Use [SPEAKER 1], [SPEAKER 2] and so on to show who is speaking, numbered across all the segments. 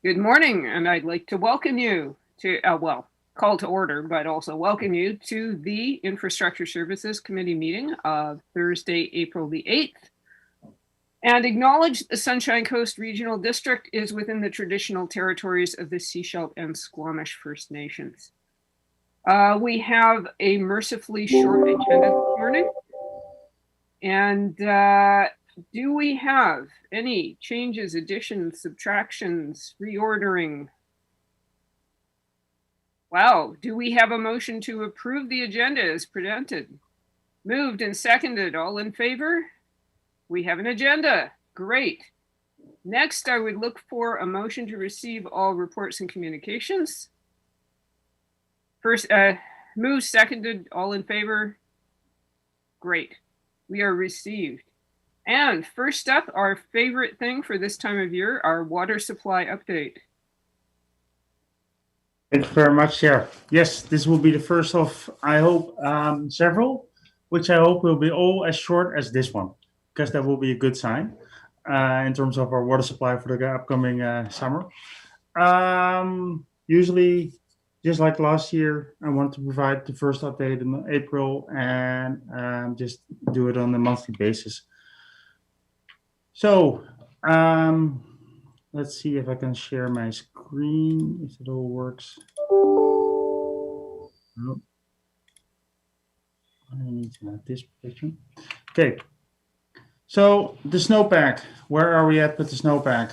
[SPEAKER 1] Good morning, and I'd like to welcome you to, call to order, but also welcome you to the Infrastructure Services Committee meeting of Thursday, April the 8th, and acknowledge the Sunshine Coast Regional District is within the traditional territories of the Sechelt and Squamish First Nations. We have a mercifully short agenda this morning, and do we have any changes, additions, subtractions, reordering? Wow, do we have a motion to approve the agenda as presented? Moved and seconded, all in favor? We have an agenda, great. Next, I would look for a motion to receive all reports and communications. First, moved, seconded, all in favor? Great, we are received. And first up, our favorite thing for this time of year, our water supply update.
[SPEAKER 2] Thank you very much, Chair. Yes, this will be the first of, I hope, several, which I hope will be all as short as this one, because that will be a good sign in terms of our water supply for the upcoming summer. Usually, just like last year, I wanted to provide the first update in April and just do it on a monthly basis. So, let's see if I can share my screen, if it all works. Nope. I need to have this picture. Okay. So the snowpack, where are we at with the snowpack?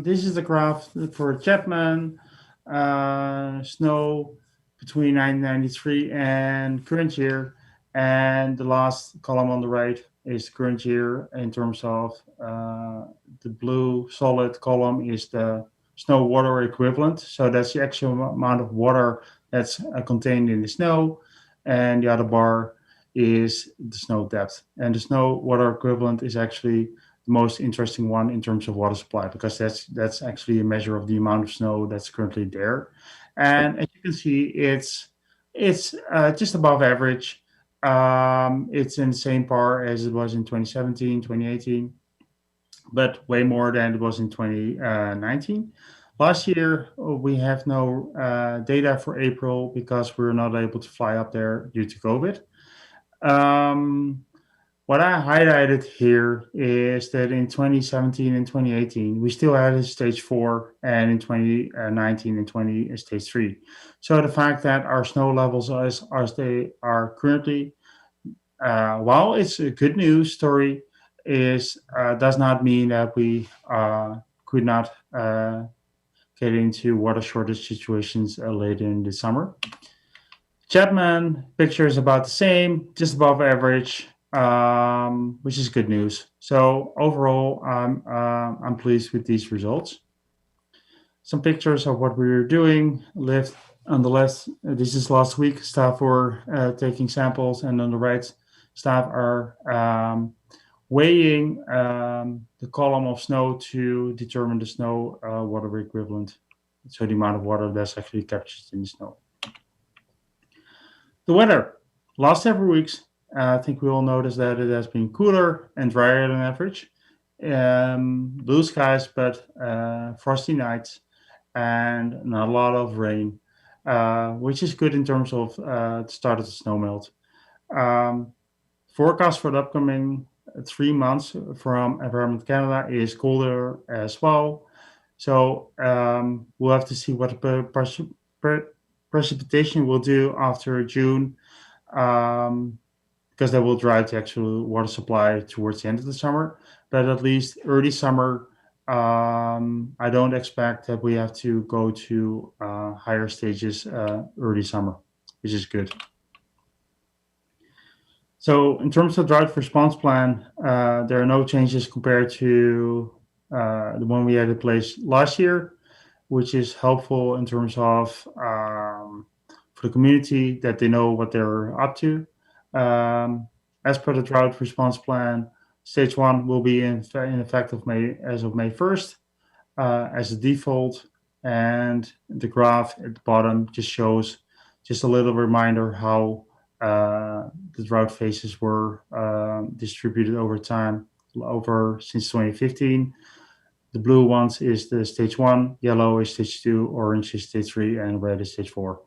[SPEAKER 2] This is the graph for Chapman, snow between 1993 and current year. And the last column on the right is current year in terms of the blue solid column is the snow water equivalent. So that's the actual amount of water that's contained in the snow. And the other bar is the snow depth. And the snow water equivalent is actually the most interesting one in terms of water supply, because that's actually a measure of the amount of snow that's currently there. And as you can see, it's just above average. It's in the same par as it was in 2017, 2018, but way more than it was in 2019. Last year, we have no data for April because we were not able to fly up there due to COVID. What I highlighted here is that in 2017 and 2018, we still had a stage 4, and in 2019 and 20 stage 3. So the fact that our snow levels as they are currently, while it's a good news story, does not mean that we could not get into water shortage situations later in the summer. Chapman picture is about the same, just above average, which is good news. So overall, I'm pleased with these results. Some pictures of what we were doing. Left on the left, this is last week. Staff were taking samples, and on the right, staff are weighing the column of snow to determine the snow water equivalent. So the amount of water that's actually captured in the snow. The weather. Last several weeks, I think we all noticed that it has been cooler and drier than average. Blue skies, but frosty nights and not a lot of rain, which is good in terms of the start of the snow melt. Forecast for the upcoming 3 months from Environment Canada is colder as well. So we'll have to see what precipitation will do after June, because that will drive the actual water supply towards the end of the summer. But at least early summer, I don't expect that we have to go to higher stages early summer, which is good. So in terms of drought response plan, there are no changes compared to the one we had in place last year, which is helpful in terms of for the community that they know what they're up to. As per the drought response plan, stage 1 will be in effect as of May 1st as a default, and the graph at the bottom just shows just a little reminder how the drought phases were distributed over time, since 2015. The blue ones is the stage 1, yellow is stage 2, orange is stage 3, and red is stage 4.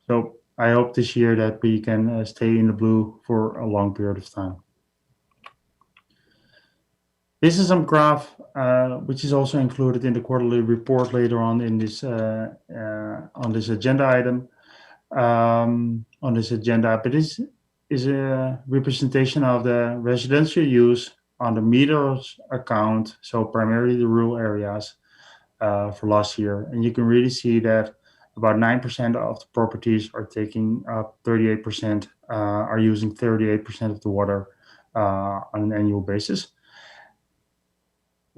[SPEAKER 2] So I hope this year that we can stay in the blue for a long period of time. This is some graph which is also included in the quarterly report later on in this on this agenda item. On this agenda, but this is a representation of the residential use on the meters account, so primarily the rural areas for last year. And you can really see that about 9% of the properties are taking up 38%, are using 38% of the water on an annual basis.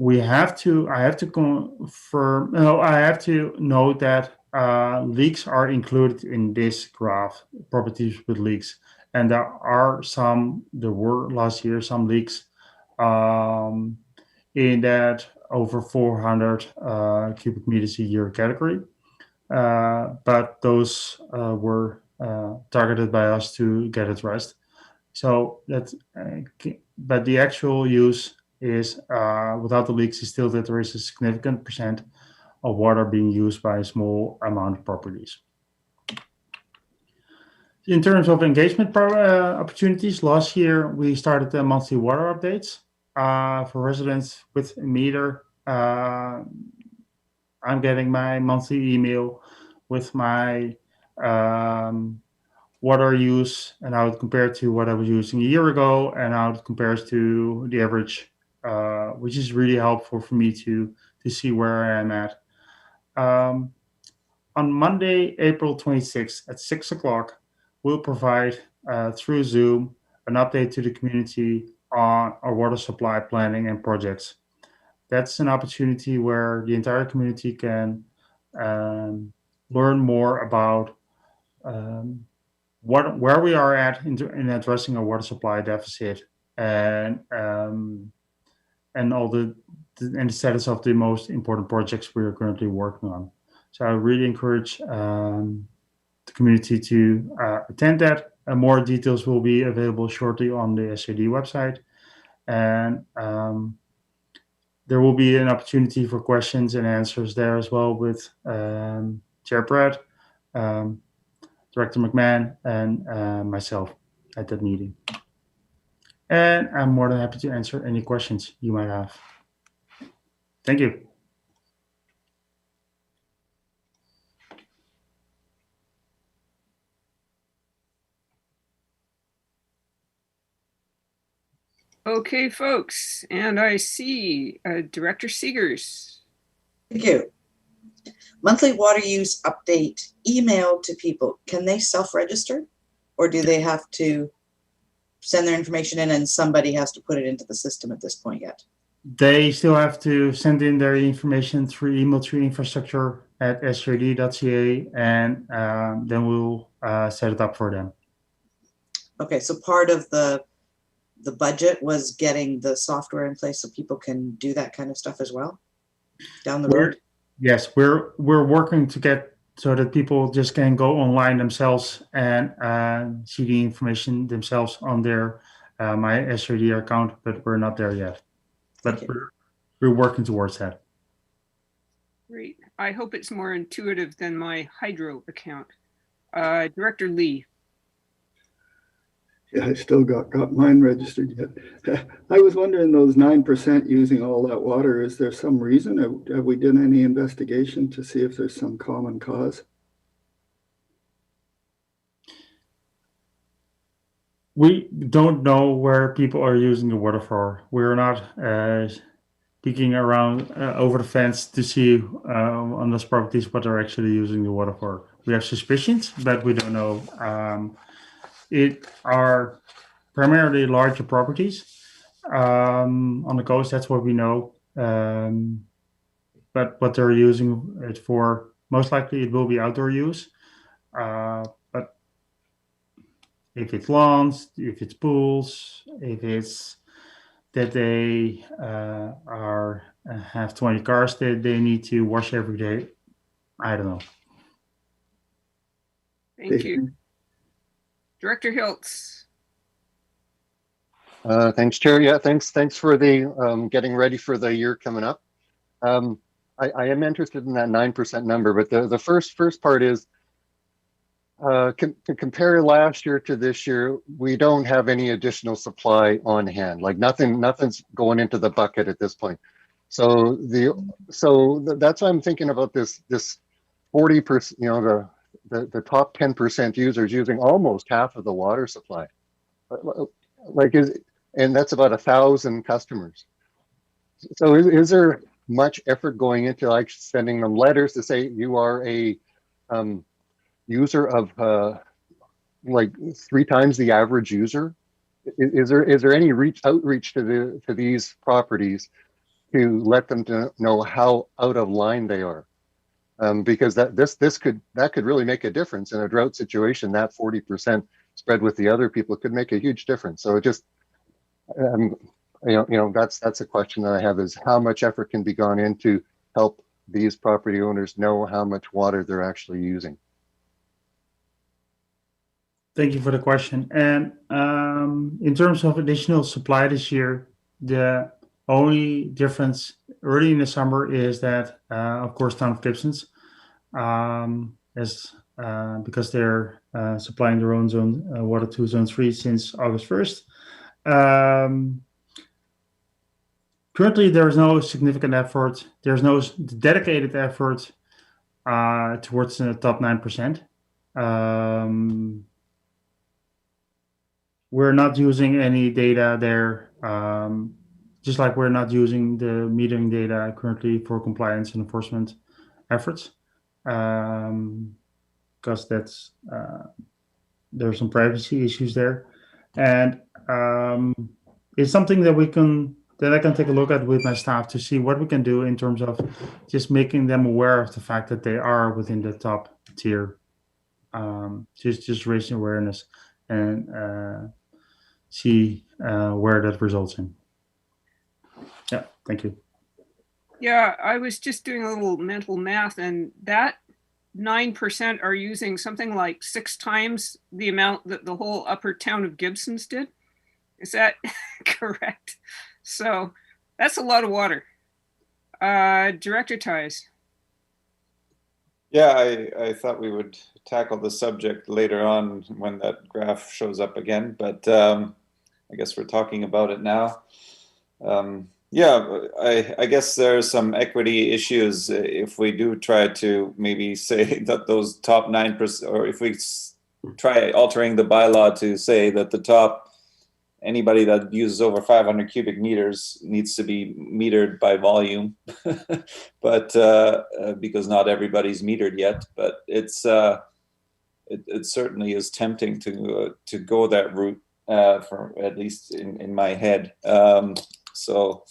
[SPEAKER 2] I have to confirm, no, I have to note that leaks are included in this graph, properties with leaks. And there were last year some leaks in that over 400 cubic meters a year category. But those were targeted by us to get addressed. So but the actual use is without the leaks is still that there is a significant percent of water being used by a small amount of properties. In terms of engagement opportunities, last year we started the monthly water updates for residents with a meter. I'm getting my monthly email with my water use and how it compared to what I was using a year ago and how it compares to the average, which is really helpful for me to see where I am at. On Monday, April 26th at 6 o'clock, we'll provide through Zoom an update to the community on our water supply planning and projects. That's an opportunity where the entire community can learn more about where we are at in addressing our water supply deficit and all the status of the most important projects we are currently working on. So I really encourage the community to attend that. More details will be available shortly on the SAD website, and there will be an opportunity for questions and answers there as well with Chair Pratt, Director McMahon, and myself at that meeting. And I'm more than happy to answer any questions you might have. Thank you.
[SPEAKER 1] Okay, folks, and I see Director Seegers.
[SPEAKER 3] Thank you. Monthly water use update email to people. Can they self-register, or do they have to send their information in and somebody has to put it into the system at this point yet?
[SPEAKER 2] They still have to send in their information through email to infrastructure@srd.ca, and then we'll set it up for them.
[SPEAKER 3] Okay, so part of the budget was getting the software in place so people can do that kind of stuff as well down the road?
[SPEAKER 2] Yes, we're working to get so that people just can go online themselves and see the information themselves on their my SRD account, but we're not there yet. But we're working towards that.
[SPEAKER 1] Great. I hope it's more intuitive than my Hydro account. Director Lee.
[SPEAKER 4] Yeah, I still got mine registered yet. I was wondering, those 9% using all that water, is there some reason? Have we done any investigation to see if there's some common cause?
[SPEAKER 2] We don't know where people are using the water for. We're not peeking around over the fence to see on those properties what they're actually using the water for. We have suspicions, but we don't know. It are primarily larger properties on the coast. That's what we know. But what they're using it for, most likely it will be outdoor use. But if it's lawns, if it's pools, if it's that they have 20 cars that they need to wash every day, I don't know.
[SPEAKER 1] Thank you. Director Hiltz.
[SPEAKER 5] Thanks, Chair. Yeah, thanks for the getting ready for the year coming up. I am interested in that 9% number, but the first part is to compare last year to this year, we don't have any additional supply on hand. Like nothing's going into the bucket at this point. So that's why I'm thinking about this 40%. You know, the top 10% users using almost half of the water supply. And that's about 1,000 customers. So is there much effort going into like sending them letters to say you are a user of like 3 times the average user? Is there any outreach to these properties to let them know how out of line they are? Because that could really make a difference in a drought situation. That 40% spread with the other people could make a huge difference. So it just that's a question that I have, is how much effort can be gone into help these property owners know how much water they're actually using.
[SPEAKER 2] Thank you for the question. And in terms of additional supply this year, the only difference early in the summer is that, of course, town of Gibson's, because they're supplying their own zone water to Zone 3 since August 1st. Currently, there's no significant effort. There's no dedicated effort towards the top 9%. We're not using any data there, just like we're not using the metering data currently for compliance and enforcement efforts, because there's some privacy issues there, and it's something that I can take a look at with my staff to see what we can do in terms of just making them aware of the fact that they are within the top tier, just raising awareness and see where that results in. Yeah, thank you.
[SPEAKER 1] Yeah, I was just doing a little mental math, and that 9% are using something like 6 times the amount that the whole upper town of Gibson's did. Is that correct? So that's a lot of water. Director Ties.
[SPEAKER 6] Yeah, I thought we would tackle the subject later on when that graph shows up again, but I guess we're talking about it now. Yeah, I guess there are some equity issues if we do try to maybe say that those top 9%, or if we try altering the bylaw to say that the top, anybody that uses over 500 cubic meters needs to be metered by volume, but because not everybody's metered yet. But it certainly is tempting to go that route, for at least in my head. So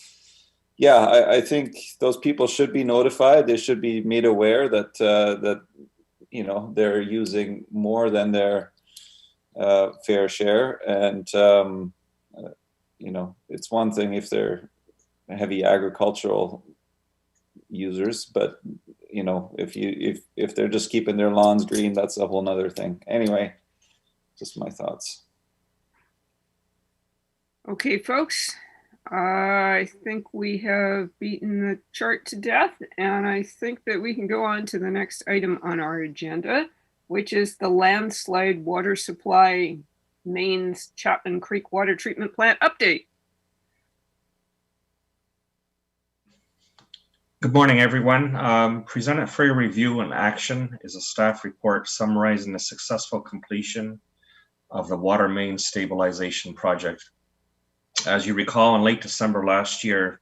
[SPEAKER 6] yeah, I think those people should be notified. They should be made aware that they're using more than their fair share, and it's one thing if they're heavy agricultural users, but if they're just keeping their lawns green, that's a whole nother thing. Anyway, just my thoughts.
[SPEAKER 1] Okay, folks, I think we have beaten the chart to death, and I think that we can go on to the next item on our agenda, which is the landslide water supply mains Chapman Creek water treatment plant update.
[SPEAKER 7] Good morning, everyone. Presented for your review and action is a staff report summarizing the successful completion of the water main stabilization project. As you recall, in late December last year,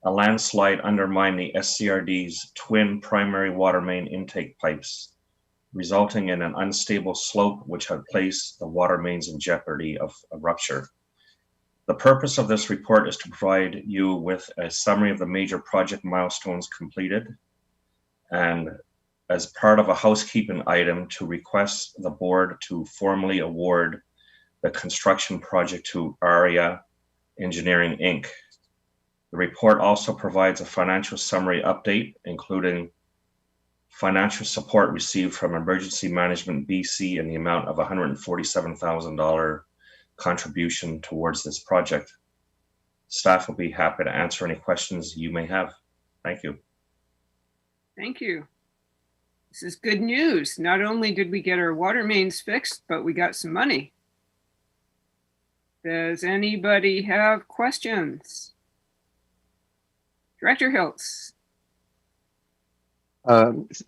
[SPEAKER 7] a landslide undermined the SCRD's twin primary water main intake pipes, resulting in an unstable slope which had placed the water mains in jeopardy of a rupture. The purpose of this report is to provide you with a summary of the major project milestones completed, and as part of a housekeeping item, to request the board to formally award the construction project to ARIA Engineering, Inc. The report also provides a financial summary update, including financial support received from Emergency Management BC in the amount of $147,000 contribution towards this project. Staff will be happy to answer any questions you may have. Thank you.
[SPEAKER 1] Thank you. This is good news. Not only did we get our water mains fixed, but we got some money. Does anybody have questions? Director Hiltz.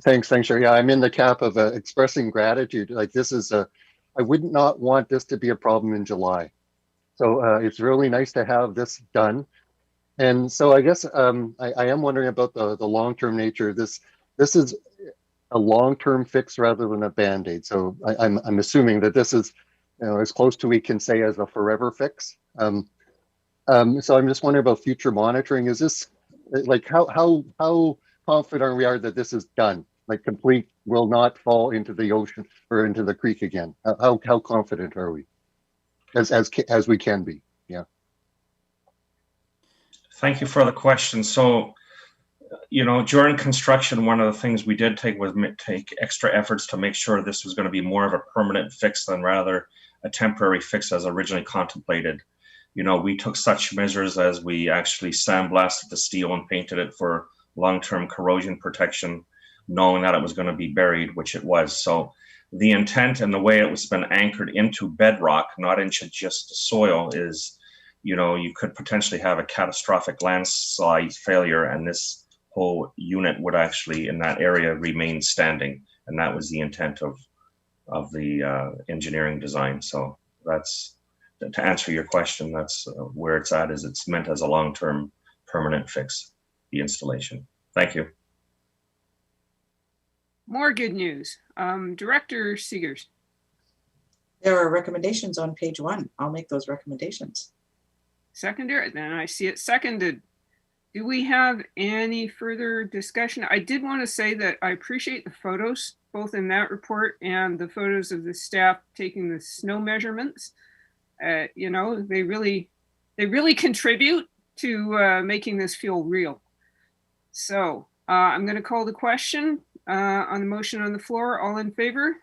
[SPEAKER 5] Thanks, Sherry. Yeah, I'm in the camp of expressing gratitude. Like this is I would not want this to be a problem in July. So it's really nice to have this done. And so I guess I am wondering about the long-term nature. This is a long-term fix rather than a Band-Aid. So I'm assuming that this is, you know, as close to we can say as a forever fix. So I'm just wondering about future monitoring. Is this like how confident we are that this is done, like complete, will not fall into the ocean or into the creek again? How confident are we, as we can be? Yeah.
[SPEAKER 7] Thank you for the question. So, you know, during construction, one of the things we did take was take extra efforts to make sure this was going to be more of a permanent fix than rather a temporary fix as originally contemplated. You know, we took such measures as we actually sandblasted the steel and painted it for long-term corrosion protection, knowing that it was going to be buried, which it was. So the intent and the way it was been anchored into bedrock, not into just the soil, is, you know, you could potentially have a catastrophic landslide failure and this whole unit would actually in that area remain standing. And that was the intent of the engineering design. So that's, to answer your question, that's where it's at, is it's meant as a long-term permanent fix, the installation. Thank you.
[SPEAKER 1] More good news. Director Seegers.
[SPEAKER 3] There are recommendations on page 1. I'll make those recommendations.
[SPEAKER 1] Seconder, then I see it seconded. Do we have any further discussion? I did want to say that I appreciate the photos, both in that report and the photos of the staff taking the snow measurements. You know, they really contribute to making this feel real. So I'm going to call the question on the motion on the floor. All in favor?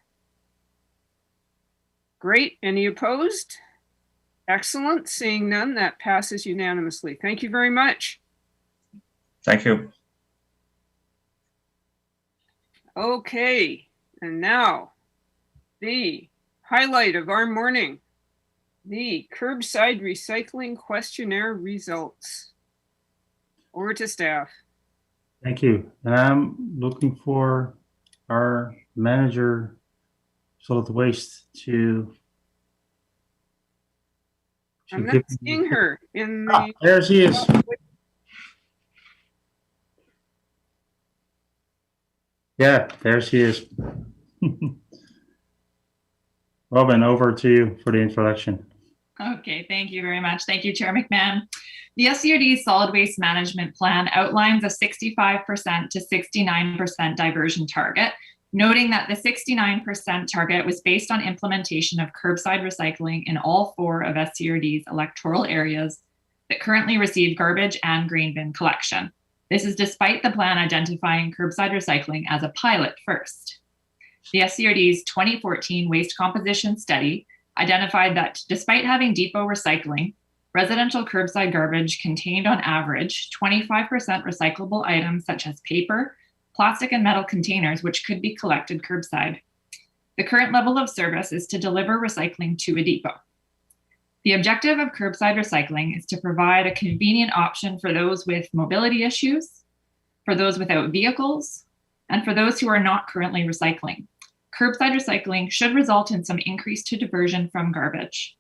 [SPEAKER 1] Great. Any opposed? Excellent. Seeing none, that passes unanimously. Thank you very much.
[SPEAKER 7] Thank you.
[SPEAKER 1] Okay, and now the highlight of our morning, the Curbside Recycling Questionnaire results. Over to staff.
[SPEAKER 2] Thank you. And I'm looking for our manager, solid waste, to
[SPEAKER 1] I'm not seeing her in the.
[SPEAKER 2] There she is. Yeah, there she is. Robin, over to you for the introduction.
[SPEAKER 8] Okay, thank you very much. Thank you, Chair McMahon. The SCRD's solid waste management plan outlines a 65% to 69% diversion target, noting that the 69% target was based on implementation of curbside recycling in all 4 of SCRD's electoral areas that currently receive garbage and green bin collection. This is despite the plan identifying curbside recycling as a pilot first. The SCRD's 2014 waste composition study identified that despite having depot recycling, residential curbside garbage contained on average 25% recyclable items such as paper, plastic and metal containers, which could be collected curbside. The current level of service is to deliver recycling to a depot. The objective of curbside recycling is to provide a convenient option for those with mobility issues, for those without vehicles, and for those who are not currently recycling. Curbside recycling should result in some increase to diversion from garbage.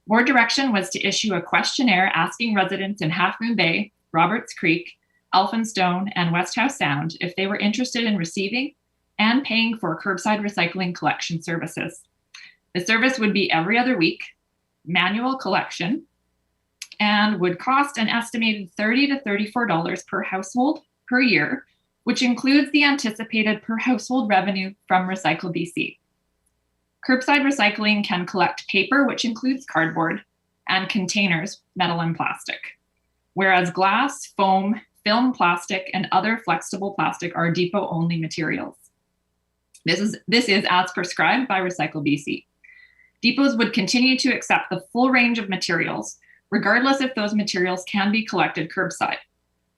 [SPEAKER 8] Board direction was to issue a questionnaire asking residents in Half Moon Bay, Roberts Creek, Elphinstone, and West House Sound if they were interested in receiving and paying for curbside recycling collection services. The service would be every other week, manual collection, and would cost an estimated $30 to $34 per household per year, which includes the anticipated per household revenue from Recycle BC. Curbside recycling can collect paper, which includes cardboard, and containers, metal and plastic, whereas glass, foam, film plastic, and other flexible plastic are depot-only materials. This is as prescribed by Recycle BC. Depots would continue to accept the full range of materials, regardless if those materials can be collected curbside.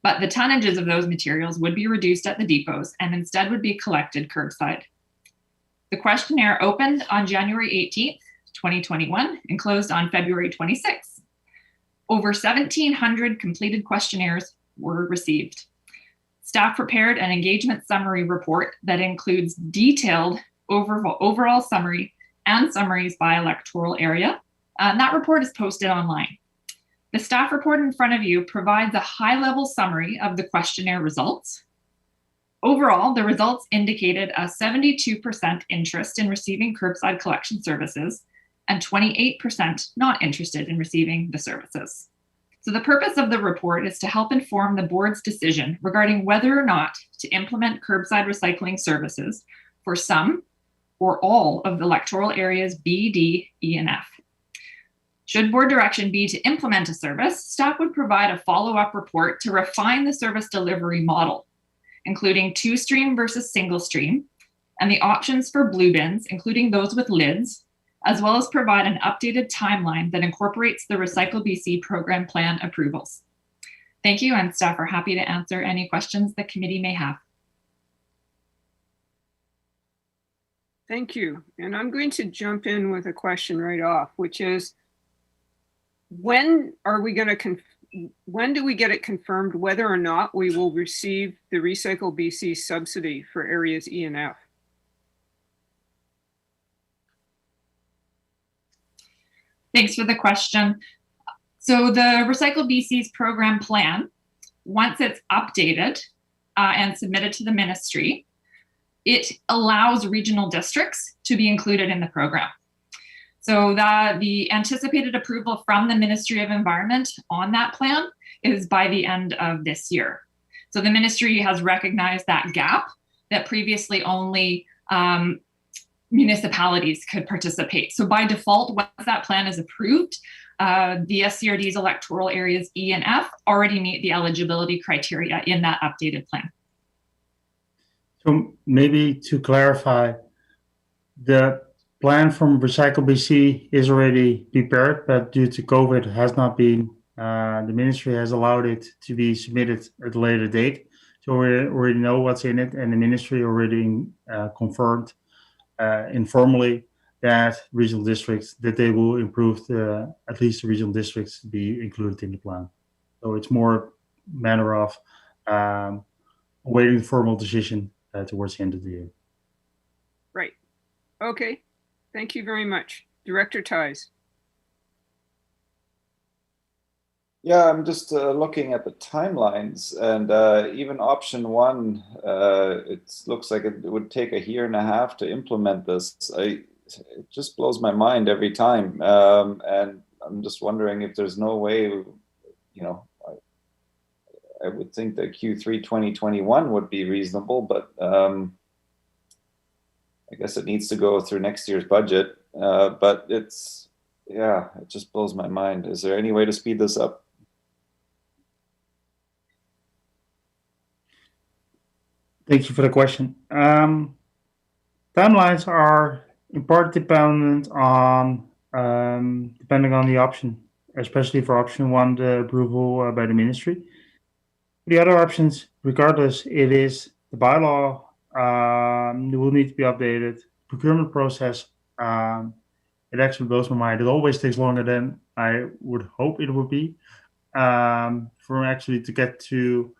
[SPEAKER 8] But the tonnages of those materials would be reduced at the depots and instead would be collected curbside. The questionnaire opened on January 18th, 2021 and closed on February 26th. Over 1,700 completed questionnaires were received. Staff prepared an engagement summary report that includes detailed overall summary and summaries by electoral area. And that report is posted online. The staff report in front of you provides a high-level summary of the questionnaire results. Overall, the results indicated a 72% interest in receiving curbside collection services and 28% not interested in receiving the services. So the purpose of the report is to help inform the board's decision regarding whether or not to implement curbside recycling services for some or all of the electoral areas B, D, E, and F. Should board direction be to implement a service, staff would provide a follow-up report to refine the service delivery model, including two-stream versus single-stream, and the options for blue bins, including those with lids, as well as provide an updated timeline that incorporates the Recycle BC program plan approvals. Thank you, and staff are happy to answer any questions the committee may have.
[SPEAKER 1] Thank you. And I'm going to jump in with a question right off, which is, when do we get it confirmed whether or not we will receive the Recycle BC subsidy for areas E and F?
[SPEAKER 8] Thanks for the question. So the Recycle BC's program plan, once it's updated and submitted to the ministry, it allows regional districts to be included in the program. So the anticipated approval from the Ministry of Environment on that plan is by the end of this year. So the ministry has recognized that gap, that previously only municipalities could participate. So by default, once that plan is approved, the SCRD's electoral areas E and F already meet the eligibility criteria in that updated plan.
[SPEAKER 2] So maybe to clarify, the plan from Recycle BC is already prepared, but due to COVID has not been, the ministry has allowed it to be submitted at a later date. So we already know what's in it, and the ministry already confirmed informally that regional districts, that they will improve at least the regional districts to be included in the plan. So it's more a matter of awaiting the formal decision towards the end of the year.
[SPEAKER 1] Right. Okay. Thank you very much. Director Ties.
[SPEAKER 6] Yeah, I'm just looking at the timelines, and even option one, it looks like it would take a year and a half to implement this. It just blows my mind every time, and I'm just wondering if there's no way, you know, I would think that Q3 2021 would be reasonable, but I guess it needs to go through next year's budget. But it's, yeah, it just blows my mind. Is there any way to speed this up?
[SPEAKER 2] Thank you for the question. Timelines are in part dependent on depending on the option, especially for option one, the approval by the ministry. The other options, regardless, it is the bylaw will need to be updated. Procurement process, it actually blows my mind. It always takes longer than I would hope it would be for actually to get to,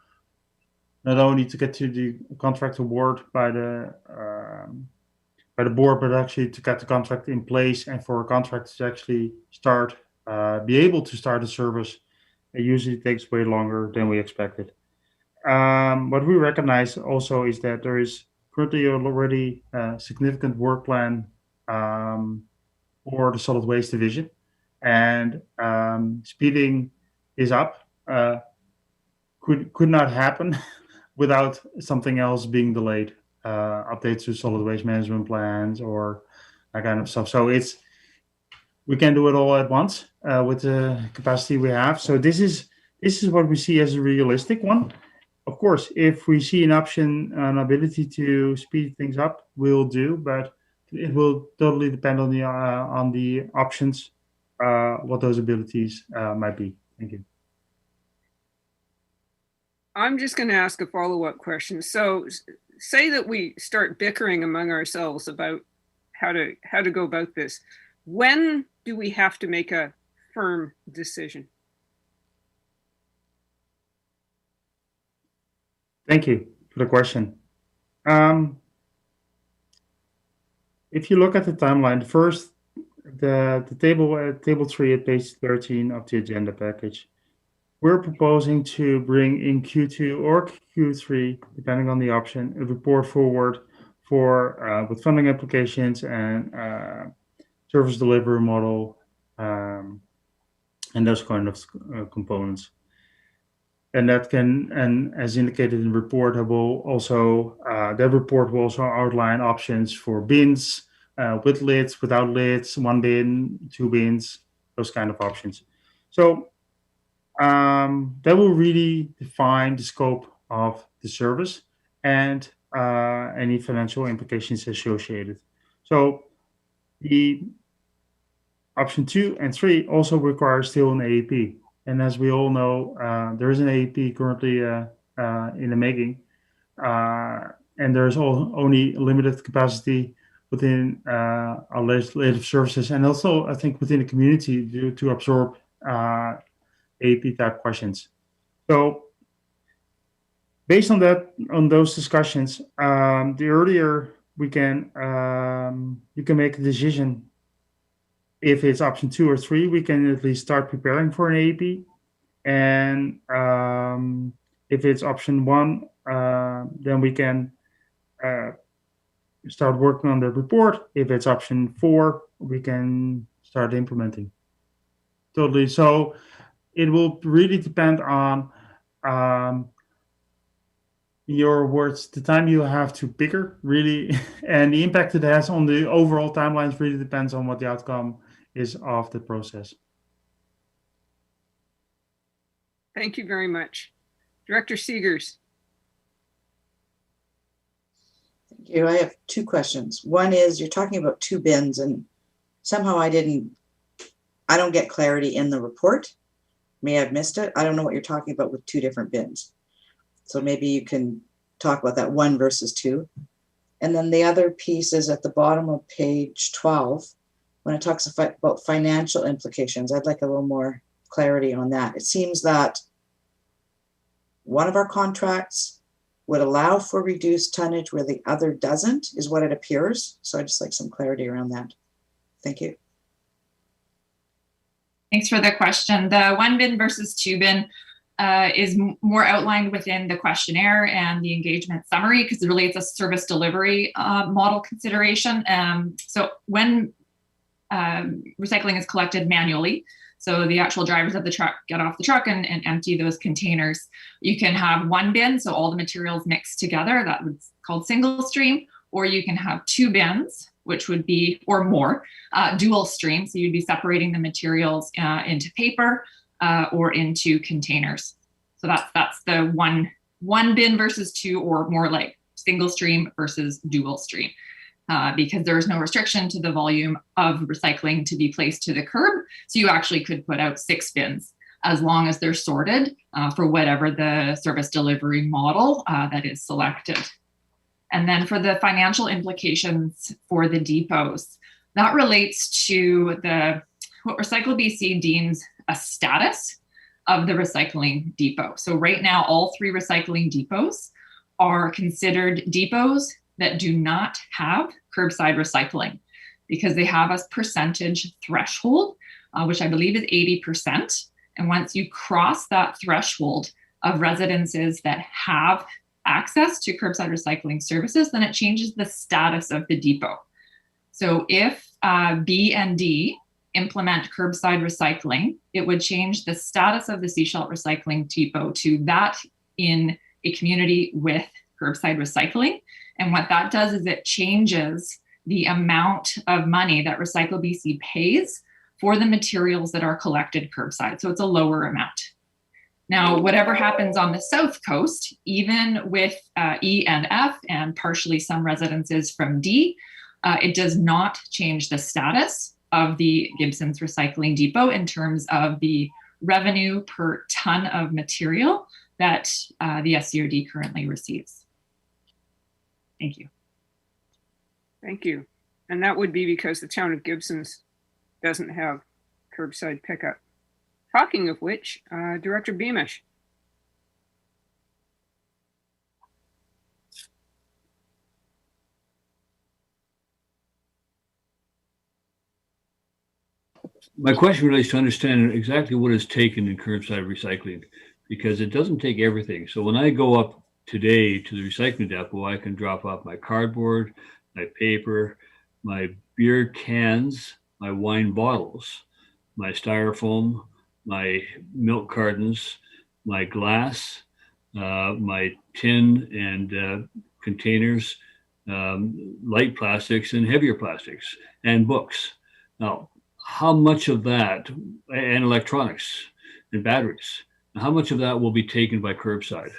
[SPEAKER 2] not only to get to the contract award by the board, but actually to get the contract in place and for a contract to actually start, be able to start a service. It usually takes way longer than we expected. What we recognize also is that there is currently already a significant work plan for the solid waste division, and speeding is up. Could not happen without something else being delayed, updates to solid waste management plans or that kind of stuff. So we can do it all at once with the capacity we have. So this is what we see as a realistic one. Of course, if we see an option, an ability to speed things up, we'll do. But it will totally depend on the options, what those abilities might be. Thank you.
[SPEAKER 1] I'm just going to ask a follow-up question. So say that we start bickering among ourselves about how to go about this. When do we have to make a firm decision?
[SPEAKER 2] Thank you for the question. If you look at the timeline, first, the table 3 at page 13 of the agenda package, we're proposing to bring in Q2 or Q3, depending on the option, a report forward for with funding applications and service delivery model and those kind of components. And that can, and as indicated in the report, that report will also outline options for bins with lids, without lids, 1 bin, 2 bins, those kind of options. So that will really define the scope of the service and any financial implications associated. So the option 2 and 3 also require still an AEP. And as we all know, there is an AEP currently in the making, and there's only limited capacity within our legislative services, and also I think within the community to absorb AEP type questions. So based on that, on those discussions, the earlier we can, you can make a decision. If it's option 2 or 3, we can at least start preparing for an AEP. And if it's option 1, then we can start working on the report. If it's option 4, we can start implementing. Totally. So it will really depend on your words, the time you have to bicker, really, and the impact it has on the overall timelines really depends on what the outcome is of the process.
[SPEAKER 1] Thank you very much. Director Seegers.
[SPEAKER 3] Thank you. I have 2 questions. One is, you're talking about 2 bins, and somehow I don't get clarity in the report. May have missed it. I don't know what you're talking about with 2 different bins. So maybe you can talk about that 1 versus 2. And then the other piece is at the bottom of page 12, when it talks about financial implications. I'd like a little more clarity on that. It seems that one of our contracts would allow for reduced tonnage where the other doesn't, is what it appears. So I'd just like some clarity around that. Thank you.
[SPEAKER 8] Thanks for the question. The 1 bin versus 2 bin is more outlined within the questionnaire and the engagement summary, because it relates a service delivery model consideration. So when recycling is collected manually, so the actual drivers of the truck get off the truck and empty those containers, you can have 1 bin, so all the materials mixed together, that was called single stream, or you can have 2 bins, which would be, or more, dual stream. So you'd be separating the materials into paper or into containers. So that's the one bin versus 2, or more like single stream versus dual stream, because there is no restriction to the volume of recycling to be placed to the curb. So you actually could put out 6 bins as long as they're sorted for whatever the service delivery model that is selected. And then for the financial implications for the depots, that relates to what Recycle BC deems a status of the recycling depot. So right now, all 3 recycling depots are considered depots that do not have curbside recycling, because they have a percentage threshold, which I believe is 80%. And once you cross that threshold of residences that have access to curbside recycling services, then it changes the status of the depot. So if B and D implement curbside recycling, it would change the status of the Seashell recycling depot to that in a community with curbside recycling. And what that does is it changes the amount of money that Recycle BC pays for the materials that are collected curbside. So it's a lower amount. Now, whatever happens on the South Coast, even with E and F and partially some residences from D, It does not change the status of the Gibson's Recycling Depot in terms of the revenue per ton of material that the SCRD currently receives. Thank you.
[SPEAKER 1] Thank you. And that would be because the town of Gibson's doesn't have curbside pickup. Talking of which, Director Beamish.
[SPEAKER 9] My question relates to understanding exactly what is taken in curbside recycling, because it doesn't take everything. So when I go up today to the recycling depot, I can drop off my cardboard, my paper, my beer cans, my wine bottles, my styrofoam, my milk cartons, my glass, my tin and containers, light plastics and heavier plastics, and books. Now, how much of that, and electronics and batteries, how much of that will be taken by curbside?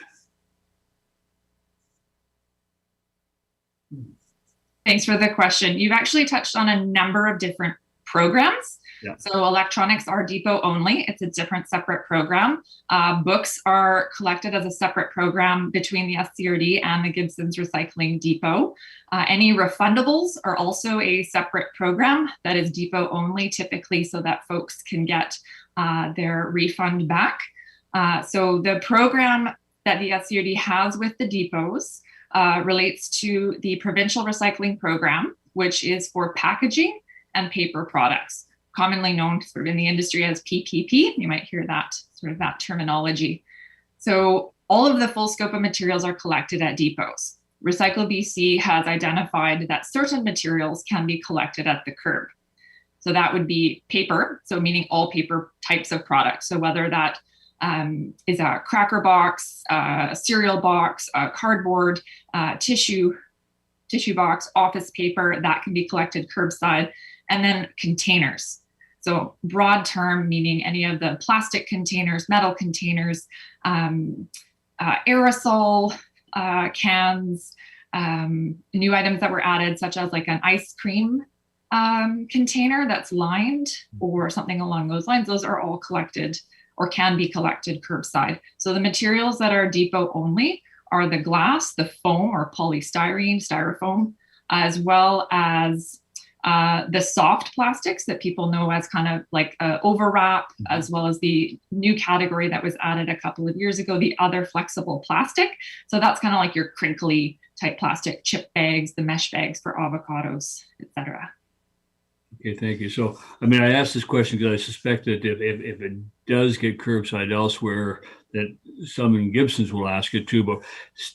[SPEAKER 8] Thanks for the question. You've actually touched on a number of different programs.
[SPEAKER 9] Yeah.
[SPEAKER 8] So electronics are depot only. It's a different separate program. Books are collected as a separate program between the SCRD and the Gibson's Recycling Depot. Any refundables are also a separate program that is depot only, typically so that folks can get their refund back. So the program that the SCRD has with the depots relates to the Provincial Recycling Program, which is for packaging and paper products, commonly known sort of in the industry as PPP. You might hear that sort of that terminology. So all of the full scope of materials are collected at depots. Recycle BC has identified that certain materials can be collected at the curb. So that would be paper, so meaning all paper types of products. So whether that is a cracker box, a cereal box, a cardboard, tissue box, office paper, that can be collected curbside. And then containers. So broad term, meaning any of the plastic containers, metal containers, aerosol cans, new items that were added, such as like an ice cream container that's lined or something along those lines. Those are all collected or can be collected curbside. So the materials that are depot only are the glass, the foam or polystyrene, styrofoam, as well as the soft plastics that people know as kind of like overwrap, as well as the new category that was added a couple of years ago, the other flexible plastic. So that's kind of like your crinkly type plastic, chip bags, the mesh bags for avocados, etc.
[SPEAKER 9] Okay, thank you. So, I mean, I asked this question because I suspect that if it does get curbside elsewhere, that some in Gibson's will ask it too, but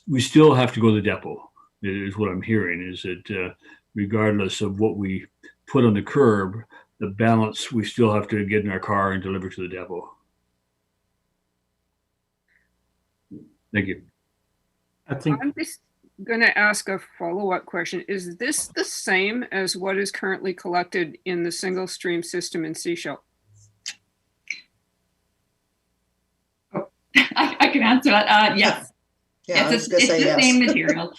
[SPEAKER 9] we still have to go to the depot, is what I'm hearing, is that regardless of what we put on the curb, the balance, we still have to get in our car and deliver to the depot. Thank you.
[SPEAKER 2] I think
[SPEAKER 1] I'm just going to ask a follow-up question. Is this the same as what is currently collected in the single stream system in Seashell?
[SPEAKER 8] Oh, I can answer that. Yes.
[SPEAKER 3] Yeah,
[SPEAKER 8] It's the same material.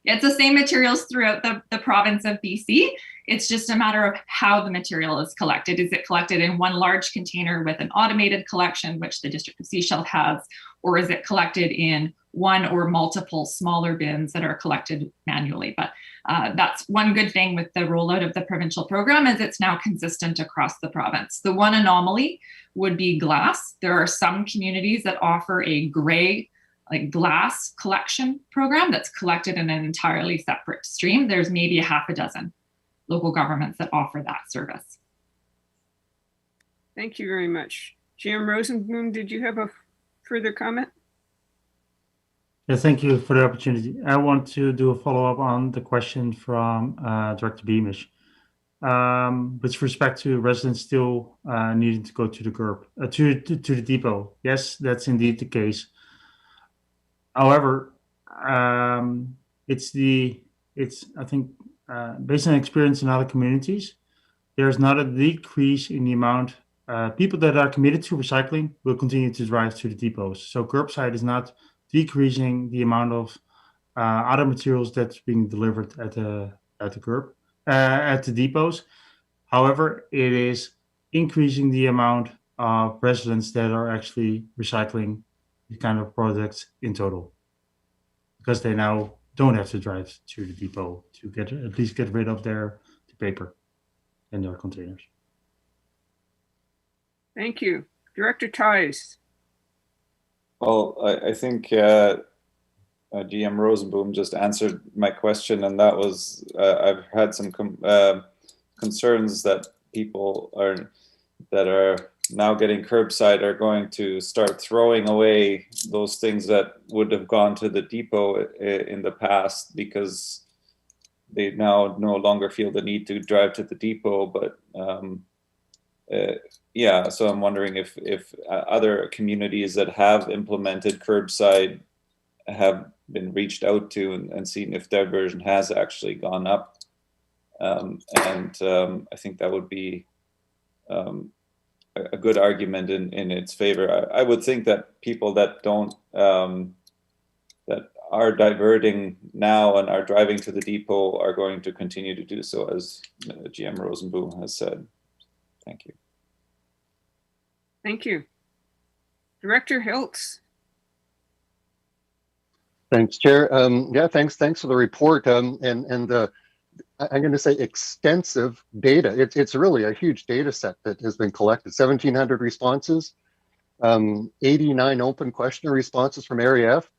[SPEAKER 8] It's the same materials throughout the province of BC. It's just a matter of how the material is collected. Is it collected in one large container with an automated collection, which the District of Seashell has, or is it collected in one or multiple smaller bins that are collected manually? But that's one good thing with the rollout of the provincial program, is it's now consistent across the province. The one anomaly would be glass. There are some communities that offer a gray like glass collection program that's collected in an entirely separate stream. There's maybe a half a dozen local governments that offer that service.
[SPEAKER 1] Thank you very much. Jim Rosenboom, did you have a further comment?
[SPEAKER 2] Yeah, thank you for the opportunity. I want to do a follow-up on the question from Director Beamish. With respect to residents still needing to go to the curb, to the depot. Yes, that's indeed the case. However, I think based on experience in other communities, there's not a decrease in the amount people that are committed to recycling will continue to drive to the depots. So curbside is not decreasing the amount of other materials that's being delivered at the at the curb, at the depots. However, it is increasing the amount of residents that are actually recycling the kind of products in total, because they now don't have to drive to the depot to at least get rid of the paper in their containers.
[SPEAKER 1] Thank you. Director Tice.
[SPEAKER 6] Well, I think GM Rosenboom just answered my question, and that was I've had some concerns that people that are now getting curbside are going to start throwing away those things that would have gone to the depot in the past, because they now no longer feel the need to drive to the depot. But yeah, so I'm wondering if other communities that have implemented curbside have been reached out to and seen if diversion has actually gone up. I think that would be a good argument in its favor. I would think that people that don't that are diverting now and are driving to the depot are going to continue to do so, as GM Rosenboom has said. Thank you.
[SPEAKER 1] Thank you. Director Hiltz.
[SPEAKER 5] Thanks, Chair. Yeah, thanks for the report and the, I'm going to say, extensive data. It's really a huge data set that has been collected. 1,700 responses, 89 open questionnaire responses from Area F.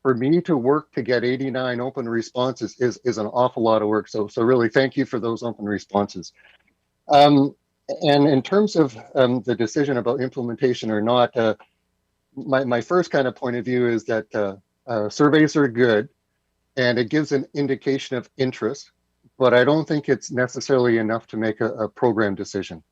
[SPEAKER 5] For me to work to get 89 open responses is an awful lot of work. So really, thank you for those open responses. And in terms of the decision about implementation or not, my first kind of point of view is that surveys are good and it gives an indication of interest, but I don't think it's necessarily enough to make a program decision.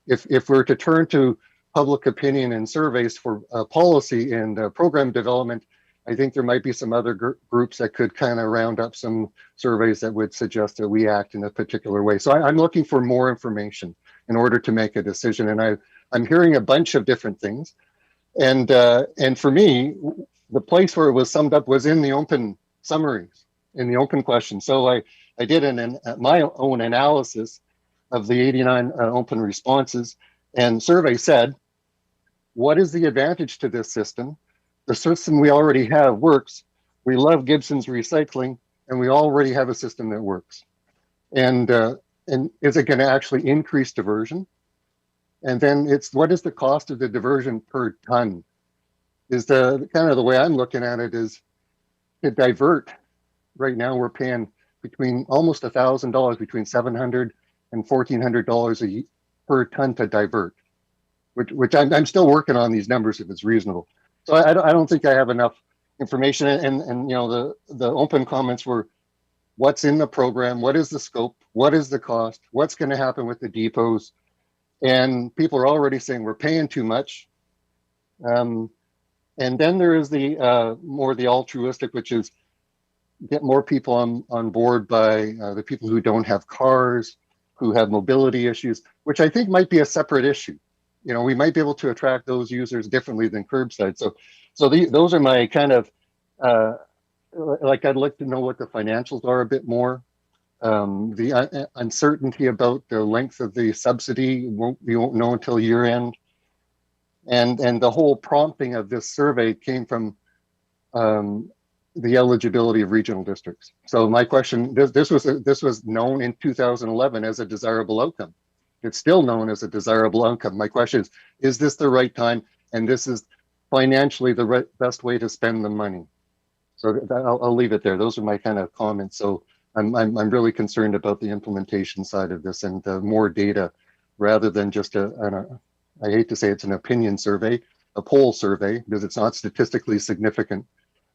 [SPEAKER 5] If we're to turn to public opinion and surveys for policy and program development, I think there might be some other groups that could kind of round up some surveys that would suggest that we act in a particular way. So I'm looking for more information in order to make a decision. And I'm hearing a bunch of different things. And for me, the place where it was summed up was in the open summaries, in the open questions. So I did my own analysis of the 89 open responses, and survey said, what is the advantage to this system? The system we already have works. We love Gibson's recycling, and we already have a system that works. And is it going to actually increase diversion? And then it's, what is the cost of the diversion per ton? Is the kind of the way I'm looking at it is to divert. Right now we're paying between almost $1,000, between $700 and $1,400 per ton to divert, which I'm still working on these numbers if it's reasonable. So I don't think I have enough information. And you know, the open comments were, what's in the program? What is the scope? What is the cost? What's going to happen with the depots? And people are already saying we're paying too much. And then there is the more the altruistic, which is get more people on board by the people who don't have cars, who have mobility issues, which I think might be a separate issue. You know, we might be able to attract those users differently than curbside. So those are my kind of, like, I'd like to know what the financials are a bit more. The uncertainty about the length of the subsidy, we won't know until year end. And the whole prompting of this survey came from the eligibility of regional districts. So my question, this was known in 2011 as a desirable outcome. It's still known as a desirable outcome. My question is this the right time? And this is financially the best way to spend the money. So I'll leave it there. Those are my kind of comments. So I'm really concerned about the implementation side of this and more data rather than just I hate to say it's an opinion survey, a poll survey, because it's not statistically significant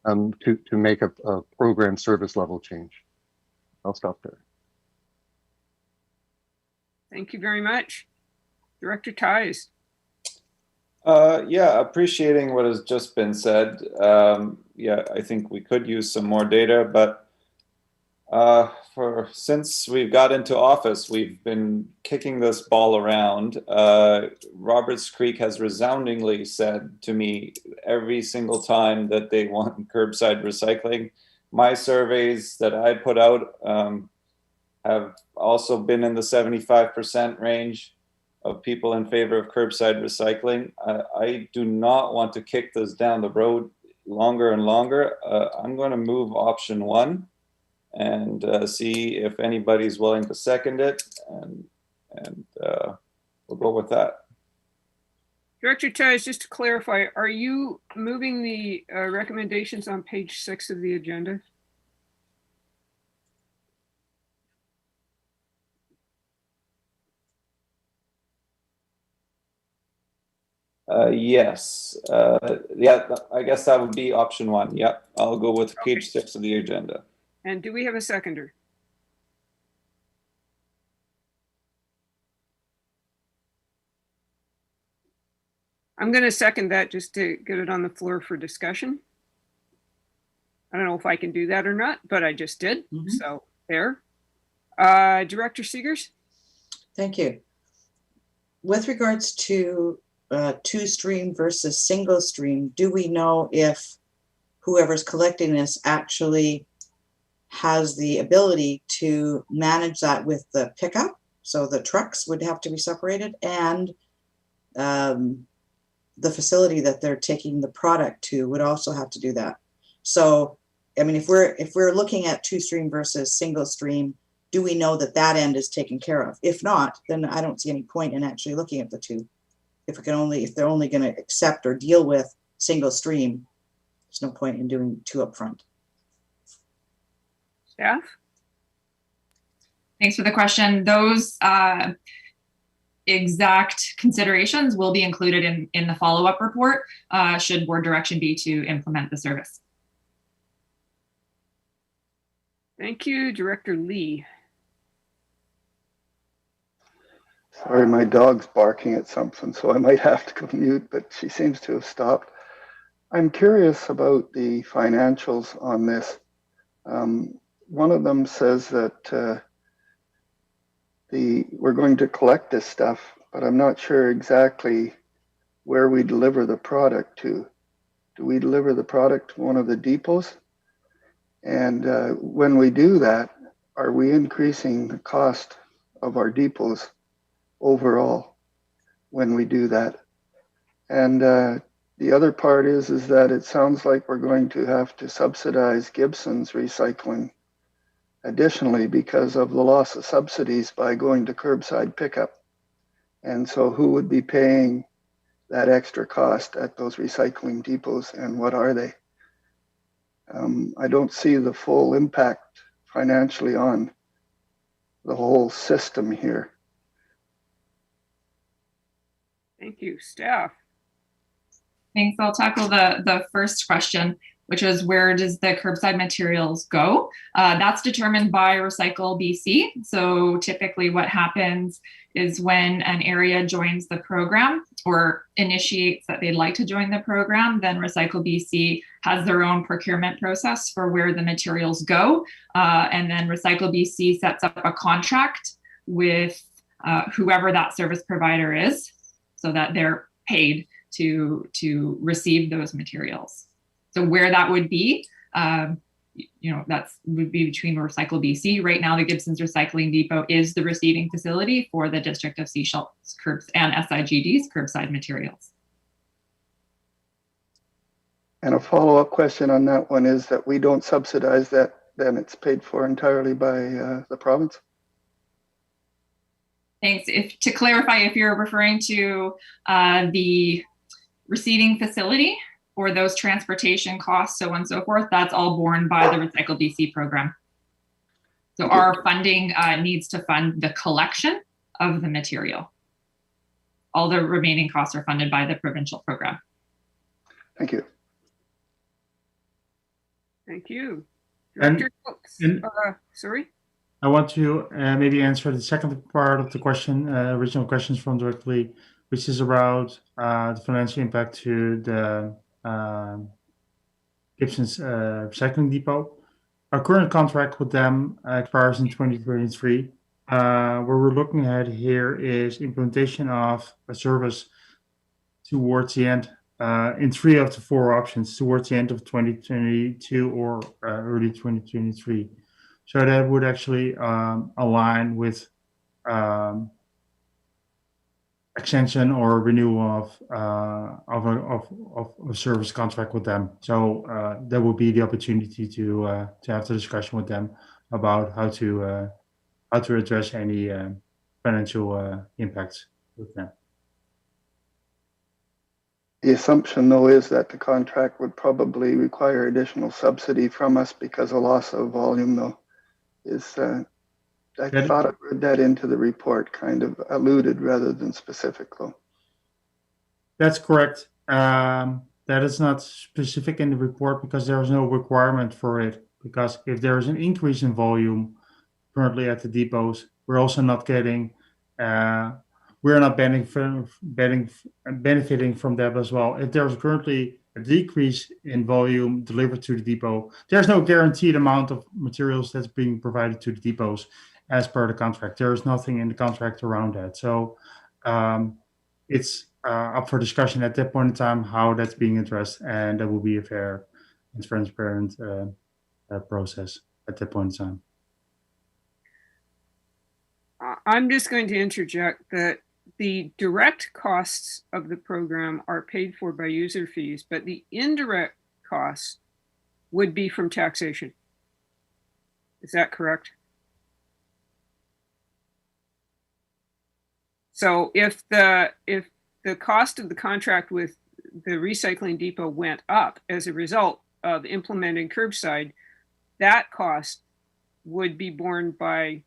[SPEAKER 5] to make a program service level change. I'll stop there.
[SPEAKER 1] Thank you very much. Director Tice.
[SPEAKER 6] Yeah, appreciating what has just been said. Yeah, I think we could use some more data, but since we've got into office, we've been kicking this ball around. Roberts Creek has resoundingly said to me every single time that they want curbside recycling. My surveys that I put out have also been in the 75% range of people in favor of curbside recycling. I do not want to kick this down the road longer and longer. I'm going to move option 1 and see if anybody's willing to second it, and we'll go with that.
[SPEAKER 1] Director Tice, just to clarify, are you moving the recommendations on page 6 of the agenda?
[SPEAKER 6] Yes. Yeah, I guess that would be option 1. Yep, I'll go with page 6 of the agenda.
[SPEAKER 1] And do we have a seconder? I'm going to second that just to get it on the floor for discussion. I don't know if I can do that or not, but I just did. So there. Director Seegers?
[SPEAKER 3] Thank you. With regards to two-stream versus single stream, do we know if whoever's collecting this actually has the ability to manage that with the pickup? So the trucks would have to be separated, and the facility that they're taking the product to would also have to do that. So, I mean, if we're looking at two-stream versus single stream, do we know that that end is taken care of? If not, then I don't see any point in actually looking at the two. If they're only going to accept or deal with single stream, there's no point in doing two up front.
[SPEAKER 1] Staff?
[SPEAKER 8] Thanks for the question. Those exact considerations will be included in the follow-up report, should board direction be to implement the service.
[SPEAKER 1] Thank you, Director Lee.
[SPEAKER 4] Sorry, my dog's barking at something, so I might have to go mute, but she seems to have stopped. I'm curious about the financials on this. One of them says that we're going to collect this stuff, but I'm not sure exactly where we deliver the product to. Do we deliver the product to one of the depots? And when we do that, are we increasing the cost of our depots overall when we do that? And the other part is that it sounds like we're going to have to subsidize Gibson's recycling additionally because of the loss of subsidies by going to curbside pickup. And so who would be paying that extra cost at those recycling depots, and what are they? I don't see the full impact financially on the whole system here.
[SPEAKER 1] Thank you. Staff?
[SPEAKER 8] Thanks. I'll tackle the first question, which is where does the curbside materials go? That's determined by Recycle BC. So typically what happens is when an area joins the program or initiates that they'd like to join the program, then Recycle BC has their own procurement process for where the materials go. And then Recycle BC sets up a contract with whoever that service provider is so that they're paid to receive those materials. So where that would be, would be between Recycle BC. Right now, the Gibson's Recycling Depot is the receiving facility for the District of Seashelt's and SIGD's curbside materials.
[SPEAKER 4] And a follow-up question on that one is that we don't subsidize that, then it's paid for entirely by the province?
[SPEAKER 8] Thanks. To clarify, if you're referring to the receiving facility or those transportation costs, so on and so forth, that's all borne by the Recycle BC program. So our funding needs to fund the collection of the material. All the remaining costs are funded by the provincial program.
[SPEAKER 4] Thank you.
[SPEAKER 1] Thank you.
[SPEAKER 2] And-
[SPEAKER 1] Sorry?
[SPEAKER 2] I want to maybe answer the second part of the question, original questions from Director Lee, which is about the financial impact to the Gibson's recycling depot. Our current contract with them expires in 2023. Where we're looking at here is implementation of a service towards the end, in 3 of the 4 options, towards the end of 2022 or early 2023. So that would actually align with extension or renewal of a service contract with them. So there would be the opportunity to have the discussion with them about how to address any financial impacts with them.
[SPEAKER 4] The assumption, though, is that the contract would probably require additional subsidy from us because of loss of volume, though. I thought I read that into the report, kind of alluded rather than specific, though.
[SPEAKER 2] That's correct. That is not specific in the report because there is no requirement for it. Because if there is an increase in volume currently at the depots, we're also not getting, we're not benefiting from that as well. If there's currently a decrease in volume delivered to the depot, there's no guaranteed amount of materials that's being provided to the depots as per the contract. There is nothing in the contract around that. So it's up for discussion at that point in time how that's being addressed, and that will be a fair and transparent process at that point in time.
[SPEAKER 1] I'm just going to interject that the direct costs of the program are paid for by user fees, but the indirect costs would be from taxation. Is that correct? So if the cost of the contract with the recycling depot went up as a result of implementing Curbside, that cost would be borne by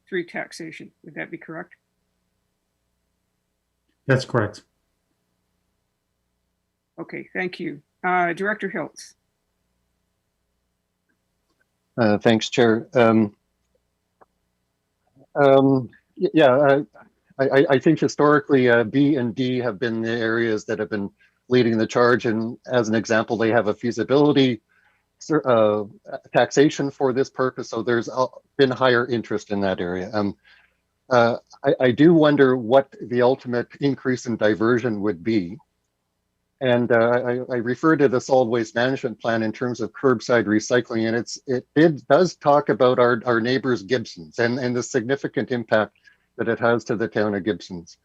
[SPEAKER 1] through taxation. Would that be correct?
[SPEAKER 2] That's correct.
[SPEAKER 1] Okay, thank you. Director Hiltz.
[SPEAKER 5] Thanks, Chair. I think historically B and D have been the areas that have been leading the charge, and as an example, they have a feasibility taxation for this purpose, so there's been higher interest in that area. I do wonder what the ultimate increase in diversion would be, and I refer to the solid waste management plan in terms of curbside recycling, and it does talk about our neighbors Gibsons and the significant impact that it has to the town of Gibsons.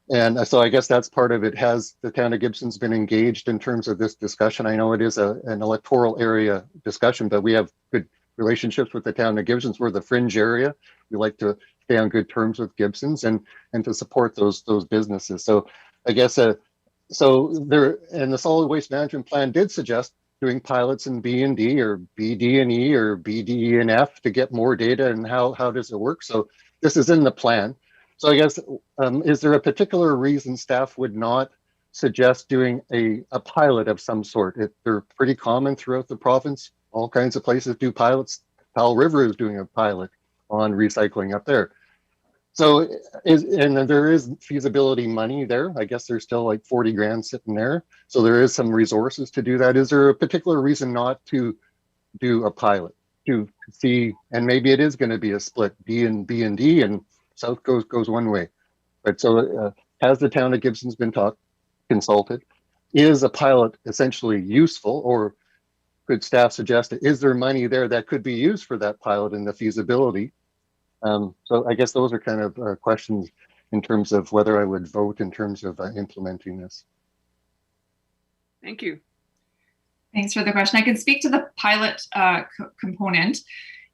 [SPEAKER 5] And so I guess that's part of it. Has the town of Gibson's been engaged in terms of this discussion? I know it is an electoral area discussion, but we have good relationships with the town of Gibson's. We're the fringe area. We like to stay on good terms with Gibson's and to support those businesses. So I guess so there, and the solid waste management plan did suggest doing pilots in B and D or BD and E or BD and F to get more data and how does it work? So this is in the plan. So I guess, is there a particular reason staff would not suggest doing a pilot of some sort? They're pretty common throughout the province. All kinds of places do pilots. Powell River is doing a pilot on recycling up there. So, and there is feasibility money there. I guess there's still like 40 grand sitting there. So there is some resources to do that. Is there a particular reason not to do a pilot to see, and maybe it is going to be a split B and D and South goes one way, right? So has the town of Gibson's been consulted? Is a pilot essentially useful, or could staff suggest, is there money there that could be used for that pilot in the feasibility? So I guess those are kind of questions in terms of whether I would vote in terms of implementing this.
[SPEAKER 1] Thank you.
[SPEAKER 8] Thanks for the question. I can speak to the pilot component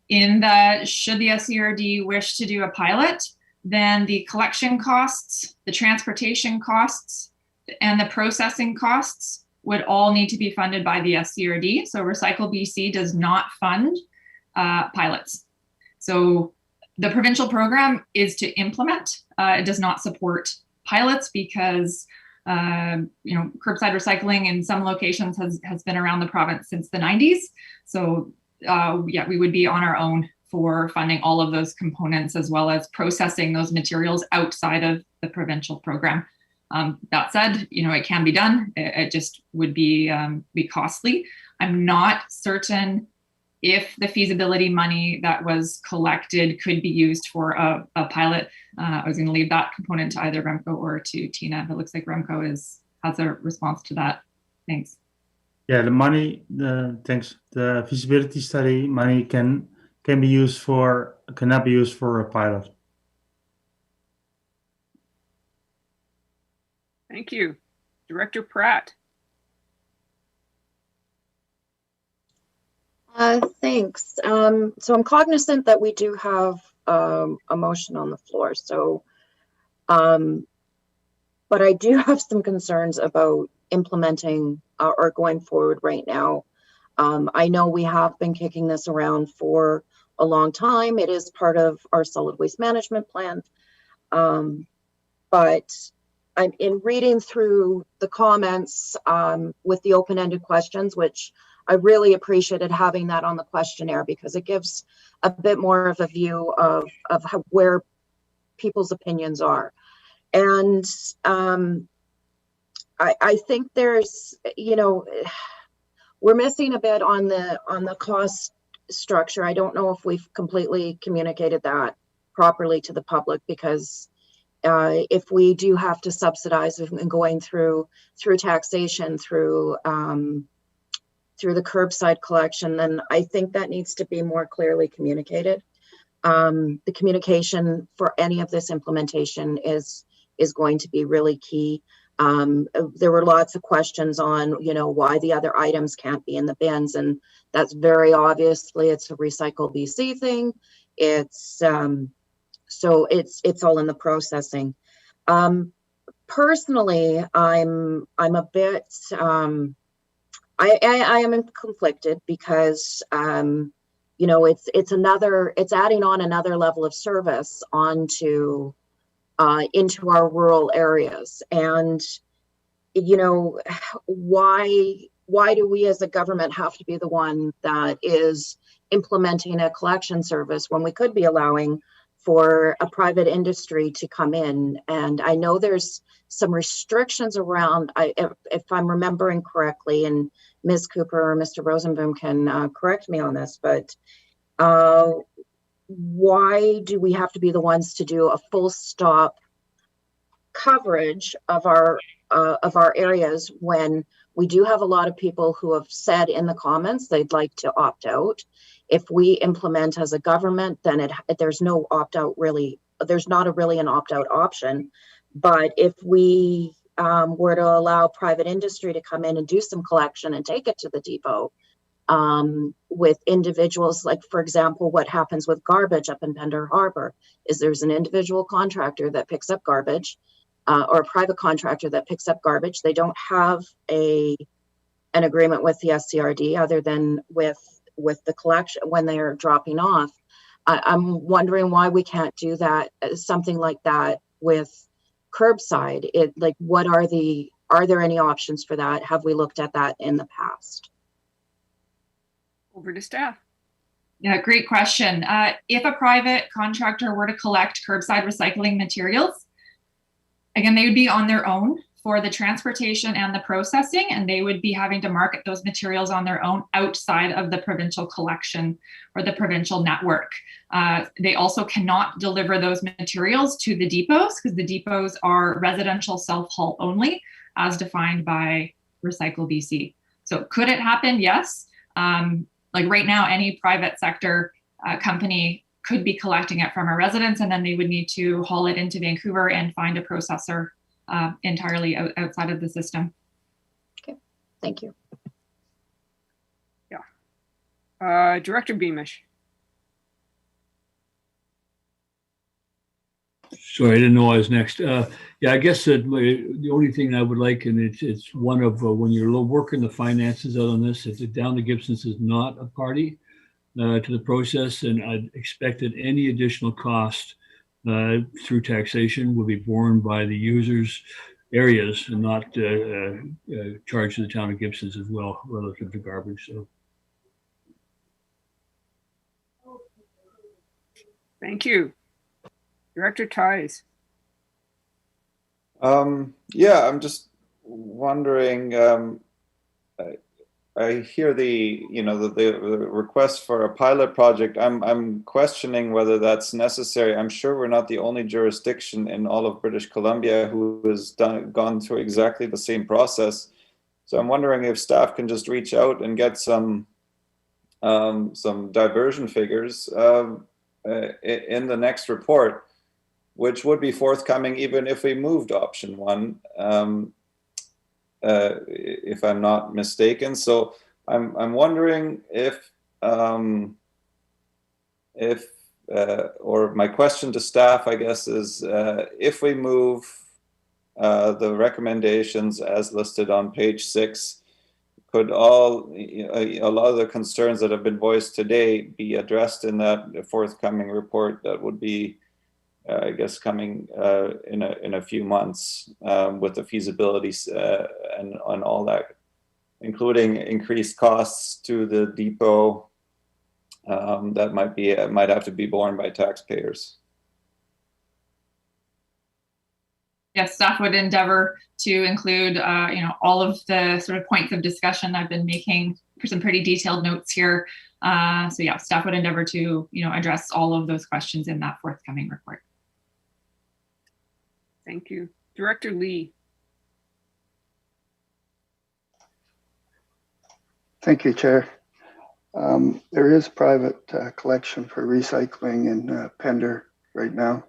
[SPEAKER 8] in that should the SCRD wish to do a pilot, then the collection costs, the transportation costs, and the processing costs would all need to be funded by the SCRD. So Recycle BC does not fund pilots. So the provincial program is to implement. It does not support pilots because curbside recycling in some locations has been around the province since the 90s. So we would be on our own for funding all of those components as well as processing those materials outside of the provincial program. That said, it can be done. It just would be costly. I'm not certain if the feasibility money that was collected could be used for a pilot. I was going to leave that component to either Remco or to Tina. It looks like Remco has a response to that. Thanks.
[SPEAKER 2] Yeah, the money, thanks. The feasibility study money can cannot be used for a pilot.
[SPEAKER 1] Thank you. Director Pratt.
[SPEAKER 10] Thanks. So I'm cognizant that we do have a motion on the floor. So, but I do have some concerns about implementing or going forward right now. I know we have been kicking this around for a long time. It is part of our solid waste management plan. But I'm in reading through the comments with the open-ended questions, which I really appreciated having that on the questionnaire because it gives a bit more of a view of where people's opinions are. And I think there's, we're missing a bit on the cost structure. I don't know if we've completely communicated that properly to the public because if we do have to subsidize and going through taxation, through the curbside collection, then I think that needs to be more clearly communicated. The communication for any of this implementation is going to be really key. There were lots of questions on, why the other items can't be in the bins, and that's very obviously it's a Recycle BC thing. It's so it's all in the processing. Personally, I'm a bit I am conflicted because it's adding on another level of service onto into our rural areas. And why do we as a government have to be the one that is implementing a collection service when we could be allowing for a private industry to come in? And I know there's some restrictions around, if I'm remembering correctly, and Ms. Cooper or Mr. Rosenboom can correct me on this, but why do we have to be the ones to do a full stop coverage of our areas when we do have a lot of people who have said in the comments they'd like to opt out? If we implement as a government, then there's no opt out really. There's not really an opt out option. But if we were to allow private industry to come in and do some collection and take it to the depot with individuals, like for example, what happens with garbage up in Pender Harbor is there's an individual contractor that picks up garbage or a private contractor that picks up garbage. They don't have an agreement with the SCRD other than with the collection when they're dropping off. I'm wondering why we can't do that, something like that with curbside. Are there any options for that? Have we looked at that in the past?
[SPEAKER 1] Over to staff.
[SPEAKER 8] Yeah, great question. If a private contractor were to collect curbside recycling materials, again, they would be on their own for the transportation and the processing, and they would be having to market those materials on their own outside of the provincial collection or the provincial network. They also cannot deliver those materials to the depots because the depots are residential self-haul only as defined by Recycle BC. So could it happen? Yes. Like right now, any private sector company could be collecting it from a residence, and then they would need to haul it into Vancouver and find a processor entirely outside of the system.
[SPEAKER 10] Okay, thank you.
[SPEAKER 1] Yeah. Director Beamish.
[SPEAKER 9] Sorry, I didn't know I was next. Yeah, I guess that the only thing I would like, and it's one of when you're working the finances out on this, if the Down to Gibson's is not a party to the process, and I'd expect that any additional cost through taxation will be borne by the users' areas and not charged to the Town of Gibson's as well relative to garbage. So.
[SPEAKER 1] Thank you. Director Ties.
[SPEAKER 6] Yeah, I'm just wondering, I hear the request for a pilot project. I'm questioning whether that's necessary. I'm sure we're not the only jurisdiction in all of British Columbia who has gone through exactly the same process. So I'm wondering if staff can just reach out and get some some diversion figures in the next report, which would be forthcoming even if we moved option one, if I'm not mistaken. So I'm wondering if or my question to staff, I guess, is if we move the recommendations as listed on page 6, could a lot of the concerns that have been voiced today be addressed in that forthcoming report that would be, I guess, coming in a few months with the feasibility and on all that, including increased costs to the depot that might have to be borne by taxpayers.
[SPEAKER 8] Yes, staff would endeavor to include, all of the sort of points of discussion I've been making for some pretty detailed notes here. So yeah, staff would endeavor to, address all of those questions in that forthcoming report.
[SPEAKER 1] Thank you. Director Lee.
[SPEAKER 4] Thank you, Chair. There is private collection for recycling in Pender right now.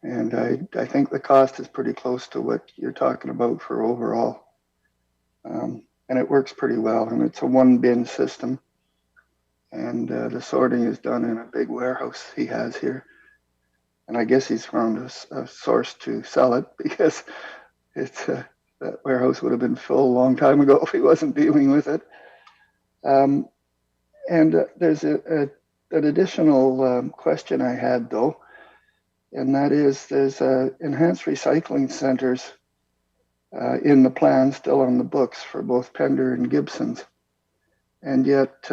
[SPEAKER 4] And I think the cost is pretty close to what you're talking about for overall. And it works pretty well. And it's a 1-bin system. And the sorting is done in a big warehouse he has here. And I guess he's found a source to sell it, because it's that warehouse would have been full a long time ago if he wasn't dealing with it. And there's an additional question I had, though. And that is, there's enhanced recycling centers in the plan still on the books for both Pender and Gibson's. And yet,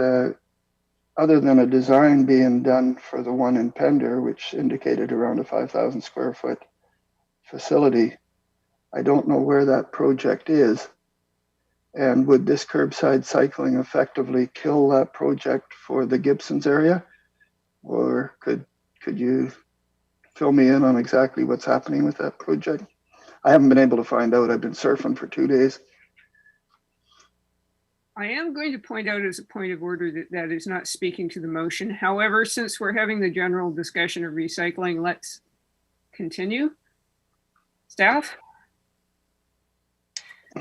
[SPEAKER 4] other than a design being done for the one in Pender, which indicated around a 5,000 square foot facility, I don't know where that project is. And would this curbside cycling effectively kill that project for the Gibson's area? Or could you fill me in on exactly what's happening with that project? I haven't been able to find out. I've been surfing for 2 days.
[SPEAKER 1] I am going to point out as a point of order that is not speaking to the motion. However, since we're having the general discussion of recycling, let's continue. Staff?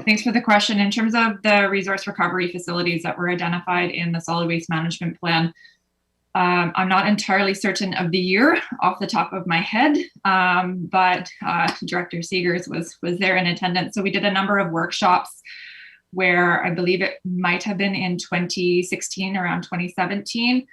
[SPEAKER 8] Thanks for the question. In terms of the resource recovery facilities that were identified in the solid waste management plan, I'm not entirely certain of the year off the top of my head, but Director Seegers was there in attendance. So we did a number of workshops where I believe it might have been in 2016, around 2017,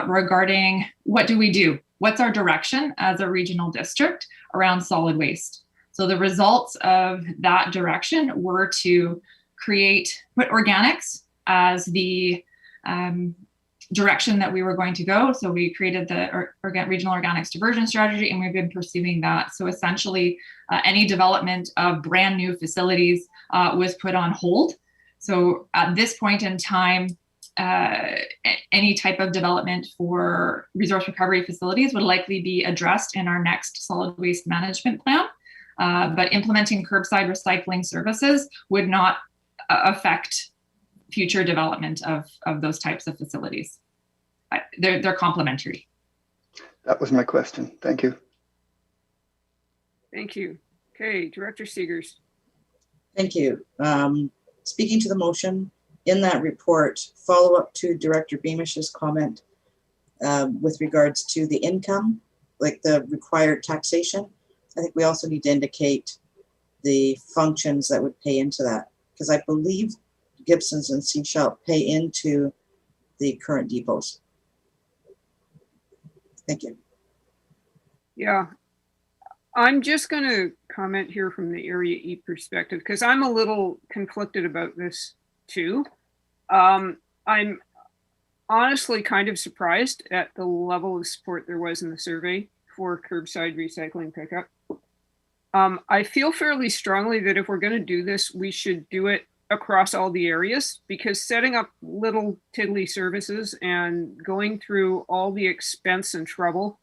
[SPEAKER 8] regarding what do we do? What's our direction as a regional district around solid waste? So the results of that direction were to put organics as the direction that we were going to go. So we created the regional organics diversion strategy, and we've been pursuing that. So essentially, any development of brand new facilities was put on hold. So at this point in time, any type of development for resource recovery facilities would likely be addressed in our next solid waste management plan. But implementing curbside recycling services would not affect future development of those types of facilities. They're complementary.
[SPEAKER 4] That was my question. Thank you.
[SPEAKER 1] Thank you. Okay, Director Seegers.
[SPEAKER 3] Thank you. Speaking to the motion, in that report, follow up to Director Beamish's comment with regards to the income, like the required taxation. I think we also need to indicate the functions that would pay into that, because I believe Gibson's and Seashell pay into the current depots. Thank you.
[SPEAKER 1] Yeah, I'm just going to comment here from the Area E perspective, because I'm a little conflicted about this too. I'm honestly kind of surprised at the level of support there was in the survey for curbside recycling pickup. I feel fairly strongly that if we're going to do this, we should do it across all the areas, because setting up little tiddly services and going through all the expense and trouble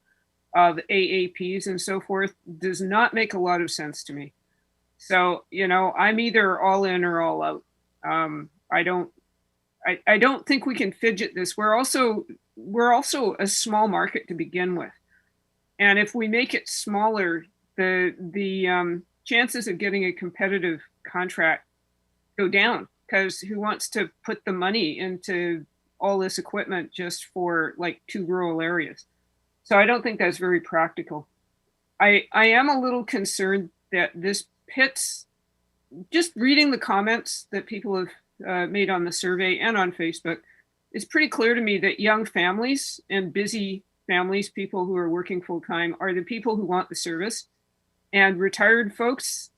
[SPEAKER 1] of AAPs and so forth does not make a lot of sense to me. So, I'm either all in or all out. I don't think we can fidget this. We're also a small market to begin with. And if we make it smaller, the chances of getting a competitive contract go down, because who wants to put the money into all this equipment just for like 2 rural areas? So I don't think that's very practical. I am a little concerned that this pits, just reading the comments that people have made on the survey and on Facebook, it's pretty clear to me that young families and busy families, people who are working full time, are the people who want the service. And retired folks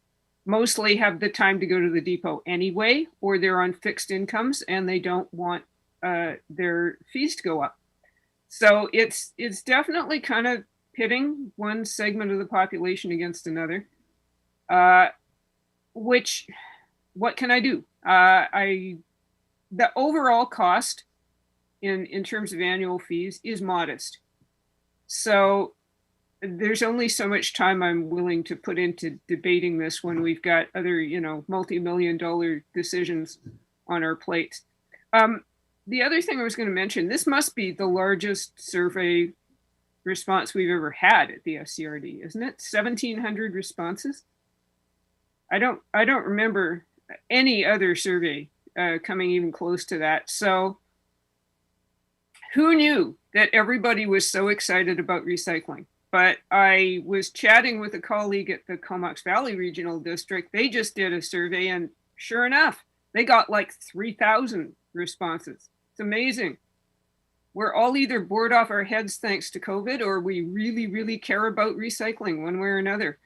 [SPEAKER 1] mostly have the time to go to the depot anyway, or they're on fixed incomes and they don't want their fees to go up. So it's definitely kind of pitting one segment of the population against another. Which, what can I do? The overall cost in terms of annual fees is modest. So there's only so much time I'm willing to put into debating this when we've got other, multi-million-dollar decisions on our plates. The other thing I was going to mention, this must be the largest survey response we've ever had at the SCRD, isn't it? 1,700 responses. I don't remember any other survey coming even close to that. So who knew that everybody was so excited about recycling? But I was chatting with a colleague at the Comox Valley Regional District. They just did a survey, and sure enough, they got like 3,000 responses. It's amazing. We're all either bored off our heads thanks to COVID, or we really, really care about recycling one way or another.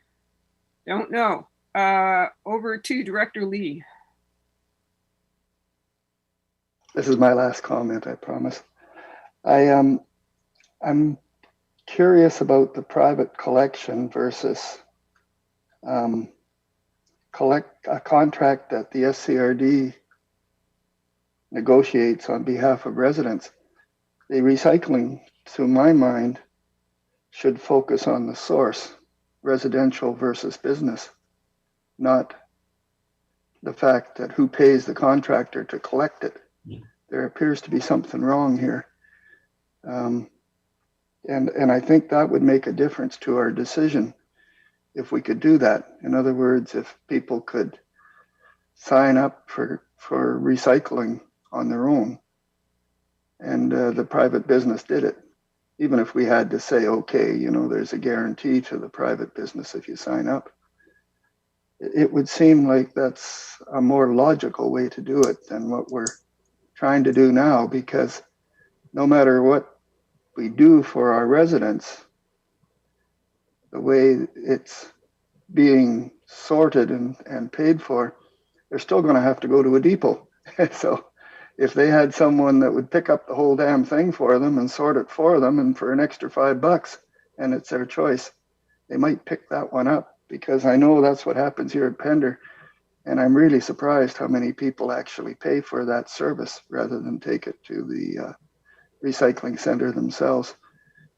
[SPEAKER 1] Don't know. Over to Director Lee.
[SPEAKER 4] This is my last comment, I promise. I'm curious about the private collection versus a contract that the SCRD negotiates on behalf of residents. The recycling, to my mind, should focus on the source, residential versus business, not the fact that who pays the contractor to collect it. There appears to be something wrong here. And I think that would make a difference to our decision if we could do that. In other words, if people could sign up for recycling on their own, and the private business did it, even if we had to say, okay, there's a guarantee to the private business if you sign up. It would seem like that's a more logical way to do it than what we're trying to do now, because no matter what we do for our residents, the way it's being sorted and paid for, they're still going to have to go to a depot. So if they had someone that would pick up the whole damn thing for them and sort it for them, and for an extra $5, and it's their choice, they might pick that one up, because I know that's what happens here at Pender. And I'm really surprised how many people actually pay for that service rather than take it to the recycling center themselves.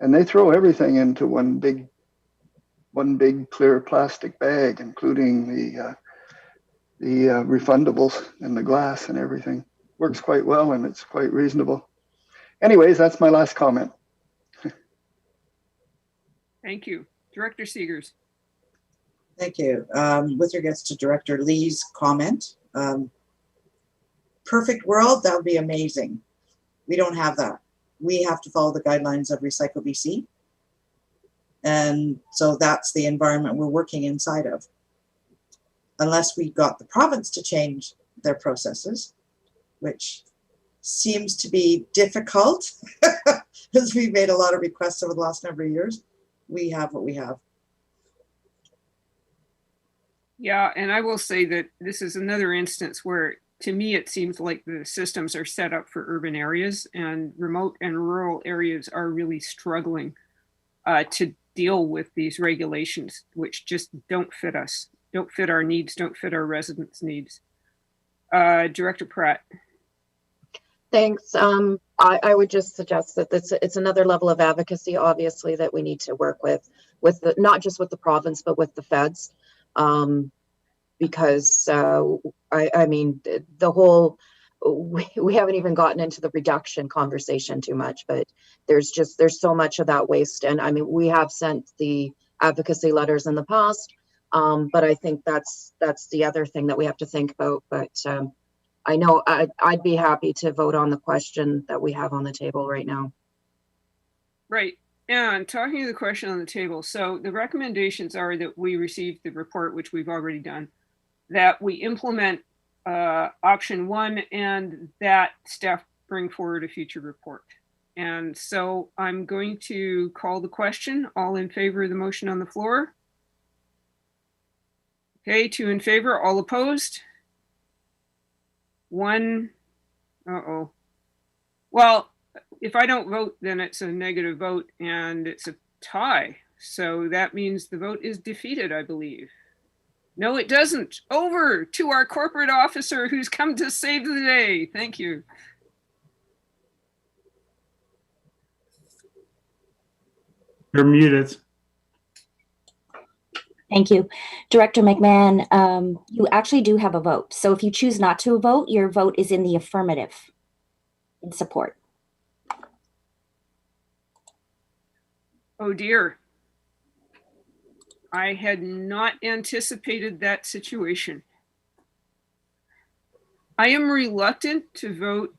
[SPEAKER 4] And they throw everything into one big clear plastic bag, including the refundables and the glass and everything. Works quite well, and it's quite reasonable. Anyways, that's my last comment.
[SPEAKER 1] Thank you. Director Seegers.
[SPEAKER 3] Thank you. With regards to Director Lee's comment, perfect world, that would be amazing. We don't have that. We have to follow the guidelines of Recycle BC. And so that's the environment we're working inside of. Unless we got the province to change their processes, which seems to be difficult, because we've made a lot of requests over the last number of years. We have what we have.
[SPEAKER 1] Yeah, and I will say that this is another instance where, to me, it seems like the systems are set up for urban areas, and remote and rural areas are really struggling to deal with these regulations, which just don't fit us, don't fit our needs, don't fit our residents' needs. Director Pratt.
[SPEAKER 10] Thanks. I would just suggest that it's another level of advocacy, obviously, that we need to work with the, not just with the province, but with the feds. Because I mean, the whole we haven't even gotten into the reduction conversation too much, but there's so much of that waste. And I mean, we have sent the advocacy letters in the past, but I think that's the other thing that we have to think about. But I know I'd be happy to vote on the question that we have on the table right now.
[SPEAKER 1] Right. And talking to the question on the table, so the recommendations are that we receive the report, which we've already done, that we implement option 1, and that staff bring forward a future report. And so I'm going to call the question. All in favor of the motion on the floor? Okay, 2 in favor, all opposed? 1, uh-oh. Well, if I don't vote, then it's a negative vote and it's a tie. So that means the vote is defeated, I believe. No, it doesn't. Over to our corporate officer who's come to save the day. Thank you.
[SPEAKER 2] You're muted.
[SPEAKER 11] Thank you. Director McMahon, you actually do have a vote. So if you choose not to vote, your vote is in the affirmative in support.
[SPEAKER 1] Oh dear. I had not anticipated that situation. I am reluctant to vote.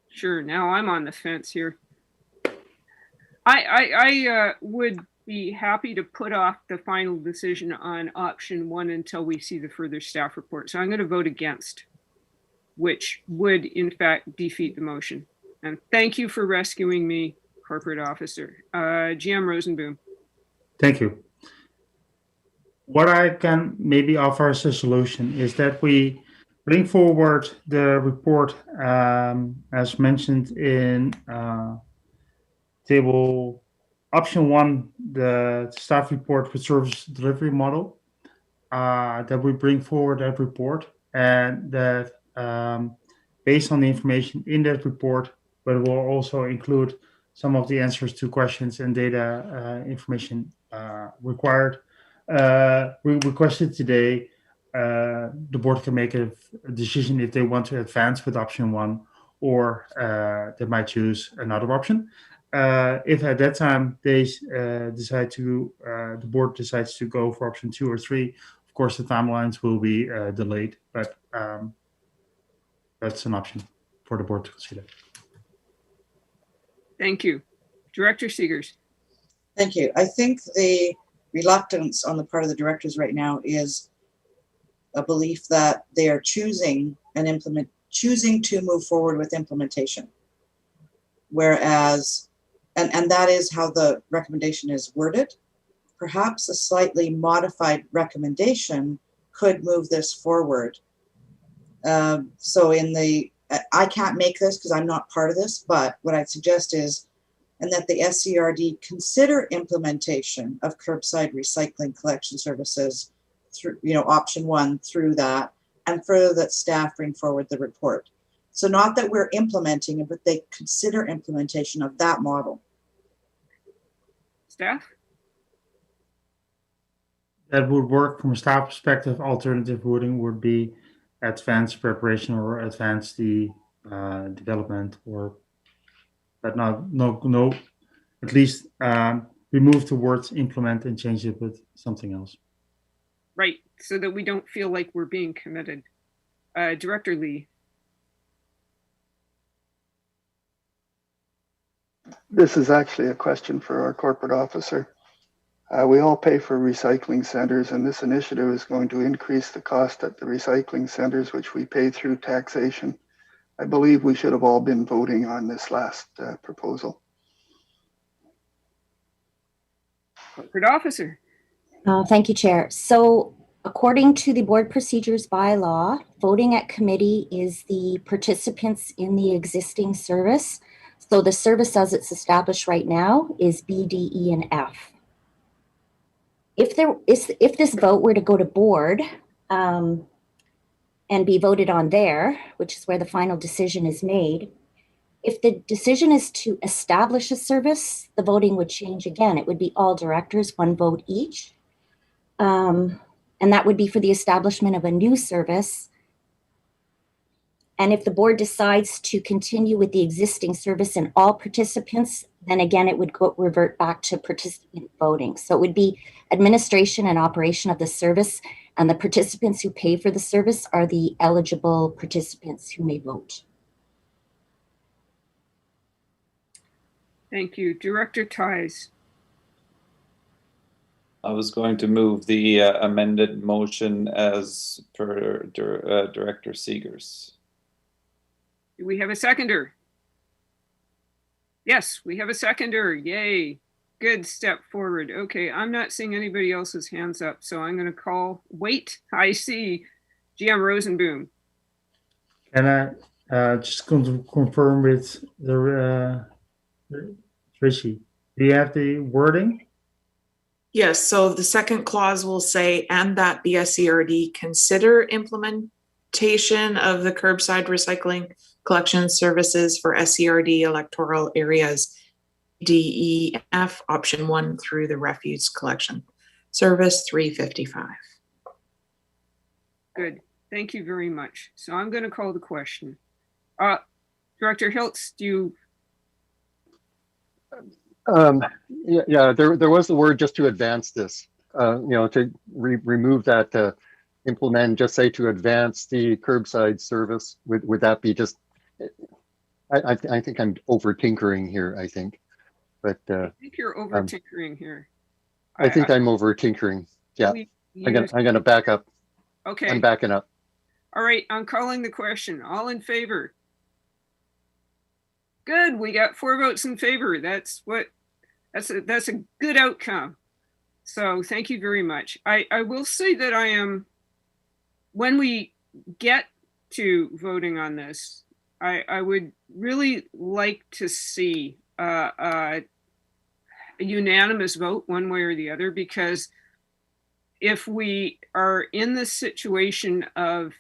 [SPEAKER 1] Sure, now I'm on the fence here. I would be happy to put off the final decision on option 1 until we see the further staff report. So I'm going to vote against, which would in fact defeat the motion. And thank you for rescuing me, corporate officer. GM Rosenboom.
[SPEAKER 2] Thank you. What I can maybe offer as a solution is that we bring forward the report as mentioned in table option 1, the staff report with service delivery model, that we bring forward that report, and that based on the information in that report, but it will also include some of the answers to questions and data information required. We requested today the board can make a decision if they want to advance with option 1, or they might choose another option. If at that time they decide to, the board decides to go for option 2 or 3, of course the timelines will be delayed, but that's an option for the board to consider.
[SPEAKER 1] Thank you. Director Seegers.
[SPEAKER 3] Thank you. I think the reluctance on the part of the directors right now is a belief that they are choosing to move forward with implementation. Whereas, and that is how the recommendation is worded. Perhaps a slightly modified recommendation could move this forward. So in the, I can't make this because I'm not part of this, but what I'd suggest is, and that the SCRD consider implementation of curbside recycling collection services through, option 1 through that, and further that staff bring forward the report. So not that we're implementing it, but they consider implementation of that model.
[SPEAKER 1] Staff?
[SPEAKER 2] That would work from a staff perspective. Alternative wording would be advanced preparation or advance the development, or but no, at least remove the words implement and change it with something else.
[SPEAKER 1] Right, so that we don't feel like we're being committed. Director Lee.
[SPEAKER 4] This is actually a question for our corporate officer. We all pay for recycling centers, and this initiative is going to increase the cost at the recycling centers, which we pay through taxation. I believe we should have all been voting on this last proposal.
[SPEAKER 1] Corporate officer.
[SPEAKER 11] Thank you, Chair. So according to the board procedures bylaw, voting at committee is the participants in the existing service. So the service as it's established right now is B, D, E, and F. If this vote were to go to board and be voted on there, which is where the final decision is made, if the decision is to establish a service, the voting would change again. It would be all directors, 1 vote each. And that would be for the establishment of a new service. And if the board decides to continue with the existing service and all participants, then again, it would revert back to participant voting. So it would be administration and operation of the service, and the participants who pay for the service are the eligible participants who may vote.
[SPEAKER 1] Thank you. Director Ties.
[SPEAKER 6] I was going to move the amended motion as per Director Seegers.
[SPEAKER 1] Do we have a seconder? Yes, we have a seconder. Yay. Good step forward. Okay, I'm not seeing anybody else's hands up, so I'm going to call. Wait, I see GM Rosenboom.
[SPEAKER 2] Can I just confirm with the Tracy? Do you have the wording?
[SPEAKER 12] Yes, so the second clause will say, and that the SCRD consider implementation of the curbside recycling collection services for SCRD electoral areas D, E, F, option 1 through the refuse collection service 355.
[SPEAKER 1] Good. Thank you very much. So I'm going to call the question. Director Hiltz, do you?
[SPEAKER 5] Yeah, there was the word just to advance this, to remove that implement, just say to advance the curbside service. Would that be just, I think I'm over tinkering here, I think. But
[SPEAKER 1] I think you're over tinkering here.
[SPEAKER 5] I think I'm over tinkering. Yeah, I'm gonna back up.
[SPEAKER 1] Okay.
[SPEAKER 5] I'm backing up.
[SPEAKER 1] All right, I'm calling the question. All in favor? Good, we got 4 votes in favor. That's a good outcome. So thank you very much. I will say that I am, when we get to voting on this, I would really like to see a unanimous vote one way or the other, because if we are in the situation of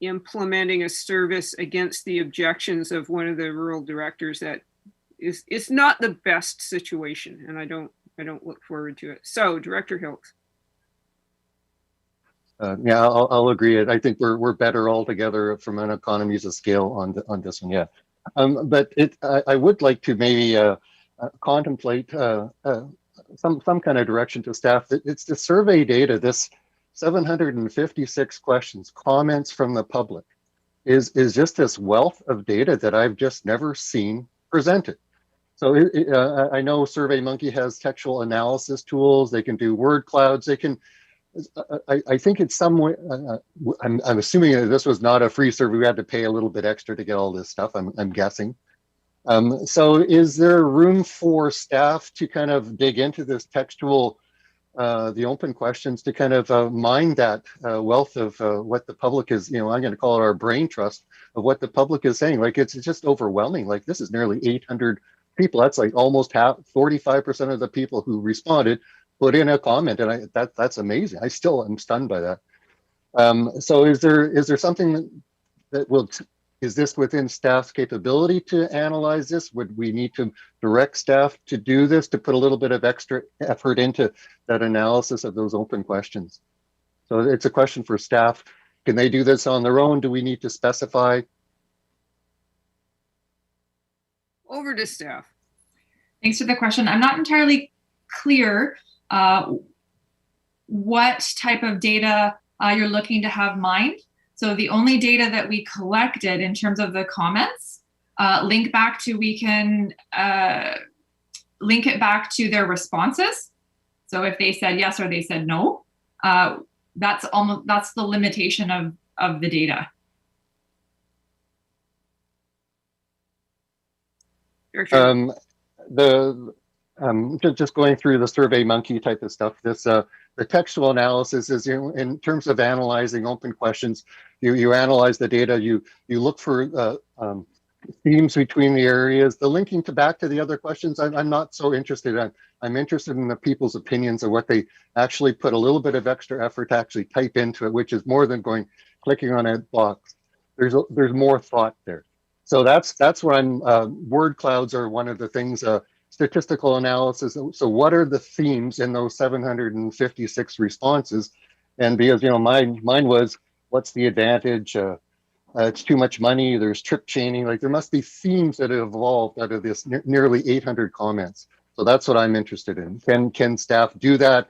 [SPEAKER 1] implementing a service against the objections of one of the rural directors, that it's not the best situation, and I don't look forward to it. So, Director Hiltz.
[SPEAKER 5] Yeah, I'll agree. I think we're better all together from an economies of scale on this one. Yeah, but I would like to maybe contemplate some kind of direction to staff. It's the survey data. This 756 questions, comments from the public, is just this wealth of data that I've just never seen presented. So I know SurveyMonkey has textual analysis tools. They can do word clouds. They can. I think it's some way. I'm assuming that this was not a free survey. We had to pay a little bit extra to get all this stuff. I'm guessing. So is there room for staff to kind of dig into this textual, the open questions, to kind of mine that wealth of what the public is, I'm going to call it our brain trust of what the public is saying. Like, it's just overwhelming. Like, this is nearly 800 people. That's like almost 45% of the people who responded put in a comment, and that's amazing. I still am stunned by that. So is there something that will, is this within staff's capability to analyze this? Would we need to direct staff to do this, to put a little bit of extra effort into that analysis of those open questions? So it's a question for staff. Can they do this on their own? Do we need to specify?
[SPEAKER 1] Over to staff.
[SPEAKER 8] Thanks for the question. I'm not entirely clear what type of data you're looking to have mined. So the only data that we collected in terms of the comments, we can link it back to their responses. So if they said yes or they said no, that's the limitation of the data.
[SPEAKER 1] Sure.
[SPEAKER 5] Just going through the SurveyMonkey type of stuff, this the textual analysis is in terms of analyzing open questions. You analyze the data, you look for themes between the areas. The linking back to the other questions, I'm not so interested in. I'm interested in the people's opinions of what they actually put a little bit of extra effort to actually type into it, which is more than clicking on a box. There's more thought there. So that's where word clouds are one of the things. Statistical analysis. So what are the themes in those 756 responses? And because mine was, what's the advantage? it's too much money, there's trip chaining, like there must be themes that have evolved out of this nearly 800 comments. So that's what I'm interested in. Can staff do that?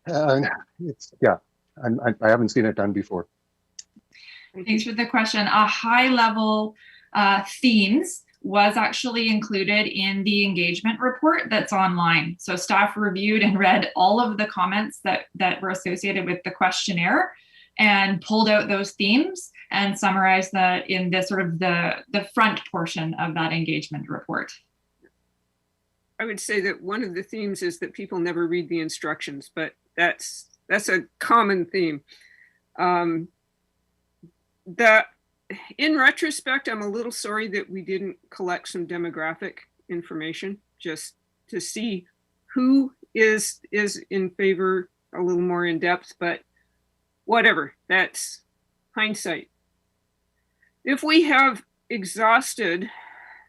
[SPEAKER 5] Yeah, I haven't seen it done before.
[SPEAKER 8] Thanks for the question. A high level themes was actually included in the engagement report that's online. So staff reviewed and read all of the comments that were associated with the questionnaire and pulled out those themes and summarized that in the sort of the front portion of that engagement report.
[SPEAKER 1] I would say that one of the themes is that people never read the instructions, but that's a common theme. That in retrospect, I'm a little sorry that we didn't collect some demographic information just to see who is in favor a little more in depth, but whatever, that's hindsight. If we have exhausted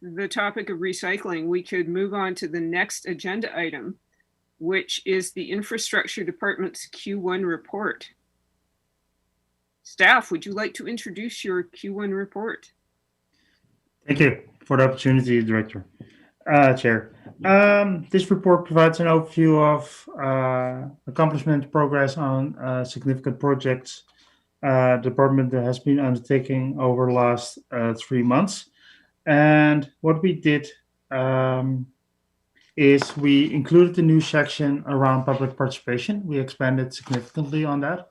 [SPEAKER 1] the topic of recycling, we could move on to the next agenda item, which is the Infrastructure Department's Q1 report. Staff, would you like to introduce your Q1 report?
[SPEAKER 2] Thank you for the opportunity, Director. Chair. This report provides an overview of accomplishment progress on significant projects the department has been undertaking over the last 3 months. And what we did is we included a new section around public participation. We expanded significantly on that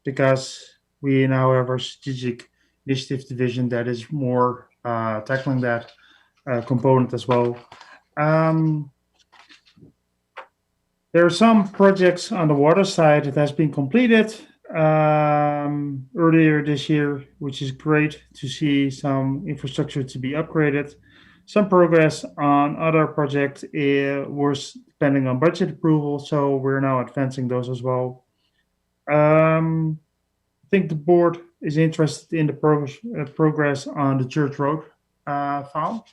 [SPEAKER 2] because we now have our strategic initiative division that is more tackling that component as well. There are some projects on the water side that has been completed earlier this year, which is great to see some infrastructure to be upgraded. Some progress on other projects was depending on budget approval, so we're now advancing those as well. I think the board is interested in the progress on the Church Road file.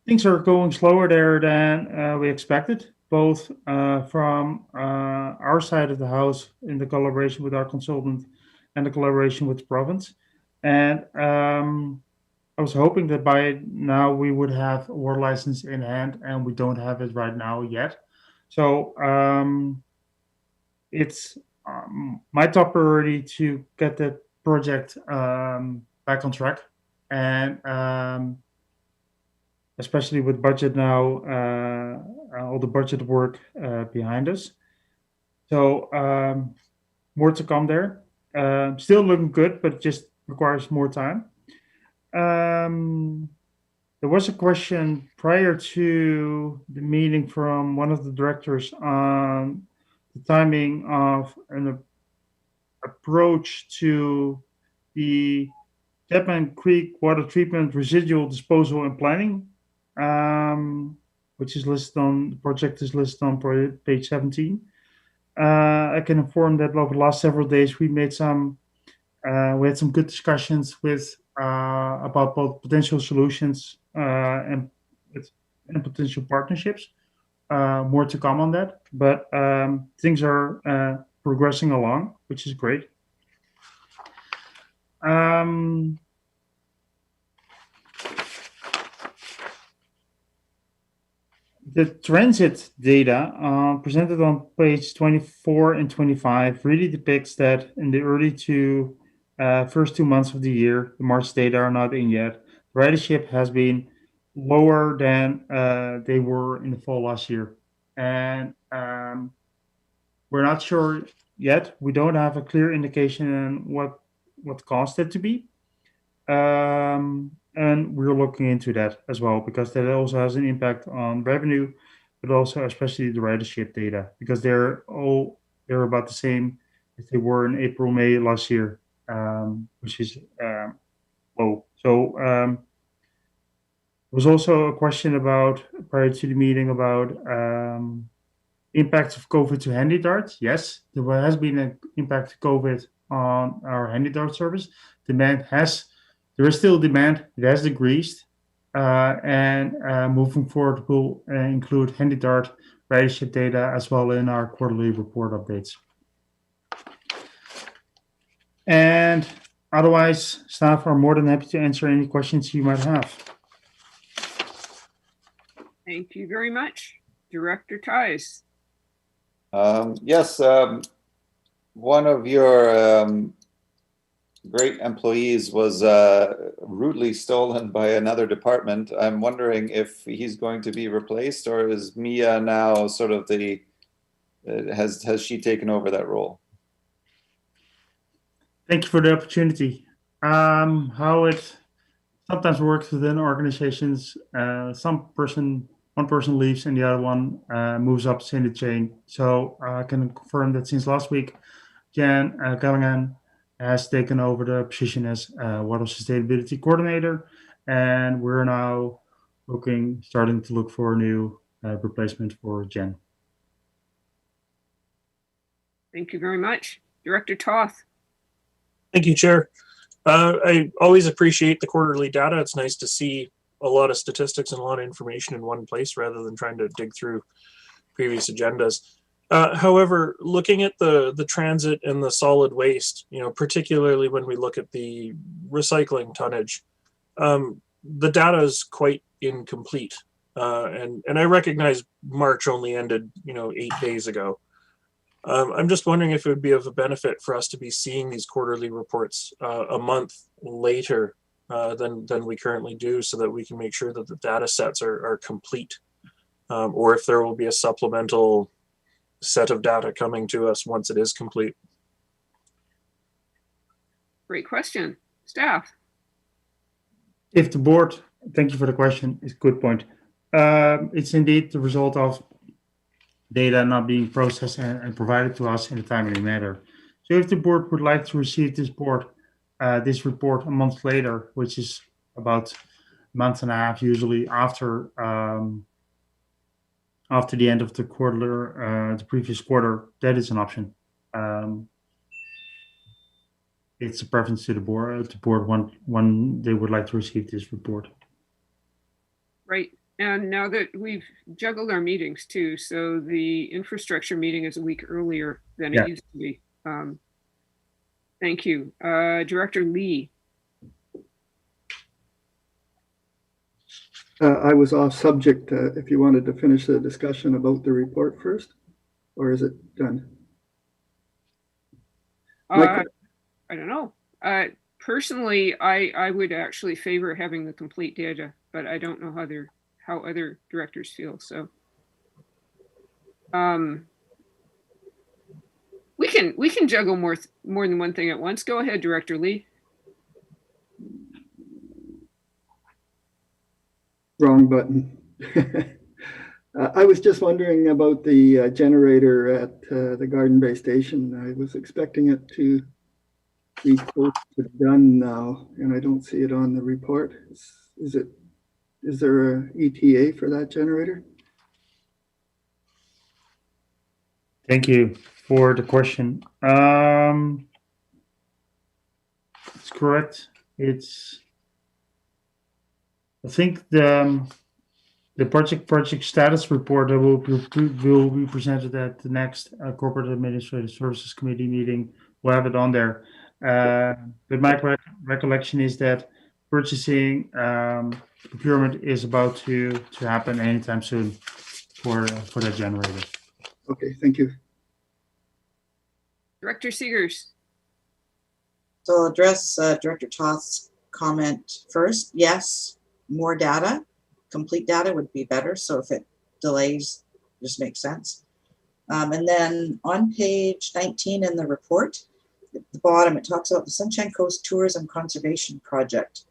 [SPEAKER 2] Things are going slower there than we expected, both from our side of the house in the collaboration with our consultant and the collaboration with the province. And I was hoping that by now we would have a water license in hand, and we don't have it right now yet. So it's my top priority to get that project back on track. And especially with budget now, all the budget work behind us. So more to come there. Still looking good, but just requires more time. There was a question prior to the meeting from one of the directors on the timing of an approach to the Chapman Creek water treatment residual disposal and planning, which is listed on the project is listed on page 17. I can inform that over the last several days we had some good discussions with about both potential solutions and potential partnerships. More to come on that, but things are progressing along, which is great. The transit data presented on page 24 and 25 really depicts that in the early first 2 months of the year, the March data are not in yet. Ridership has been lower than they were in the fall last year. And we're not sure yet. We don't have a clear indication on what caused it to be. And we're looking into that as well, because that also has an impact on revenue, but also especially the ridership data, because they're about the same as they were in April, May last year, which is low. So there was also a question about, prior to the meeting, about impacts of COVID to handy darts. Yes, there has been an impact of COVID on our handy dart service. There is still demand. It has decreased, and moving forward, we'll include handy dart ridership data as well in our quarterly report updates. And otherwise, staff are more than happy to answer any questions you might have.
[SPEAKER 1] Thank you very much. Director Tice.
[SPEAKER 6] Yes, one of your great employees was rudely stolen by another department. I'm wondering if he's going to be replaced, or is Mia now sort of the, has she taken over that role?
[SPEAKER 2] Thank you for the opportunity. How it sometimes works within organizations, one person leaves and the other one moves up in the chain. So I can confirm that since last week, Jan Callahan has taken over the position as Water Sustainability Coordinator, and we're now starting to look for a new replacement for Jan.
[SPEAKER 1] Thank you very much. Director Toth.
[SPEAKER 13] Thank you, Chair. I always appreciate the quarterly data. It's nice to see a lot of statistics and a lot of information in one place rather than trying to dig through previous agendas. However, looking at the transit and the solid waste, particularly when we look at the recycling tonnage, the data is quite incomplete. And I recognize March only ended, 8 days ago. I'm just wondering if it would be of a benefit for us to be seeing these quarterly reports a month later than we currently do, so that we can make sure that the data sets are complete, or if there will be a supplemental set of data coming to us once it is complete.
[SPEAKER 1] Great question. Staff.
[SPEAKER 2] If the board, thank you for the question, it's a good point. It's indeed the result of data not being processed and provided to us in a timely manner. So if the board would like to receive this report a month later, which is about a month and a half usually after the end of the quarter, the previous quarter, that is an option. It's a preference to the board when they would like to receive this report.
[SPEAKER 1] Right. And now that we've juggled our meetings too, so the infrastructure meeting is a week earlier than it used to be. Thank you. Director Lee.
[SPEAKER 4] I was off subject. If you wanted to finish the discussion about the report first, or is it done?
[SPEAKER 1] I don't know. Personally, I would actually favor having the complete data, but I don't know how other directors feel. So we can juggle more than one thing at once. Go ahead, Director Lee.
[SPEAKER 4] Wrong button. I was just wondering about the generator at the Garden Bay Station. I was expecting it to be close to done now, and I don't see it on the report. Is there a ETA for that generator?
[SPEAKER 2] Thank you for the question. It's correct. I think the project status report that will be presented at the next Corporate Administrative Services Committee meeting. We'll have it on there. But my recollection is that purchasing procurement is about to happen anytime soon for that generator.
[SPEAKER 4] Okay, thank you.
[SPEAKER 1] Director Seegers.
[SPEAKER 3] So I'll address Director Toth's comment first. Yes, more data, complete data would be better. So if it delays, just makes sense. And then on page 19 in the report, at the bottom, it talks about the Sunshine Coast Tourism Conservation Project.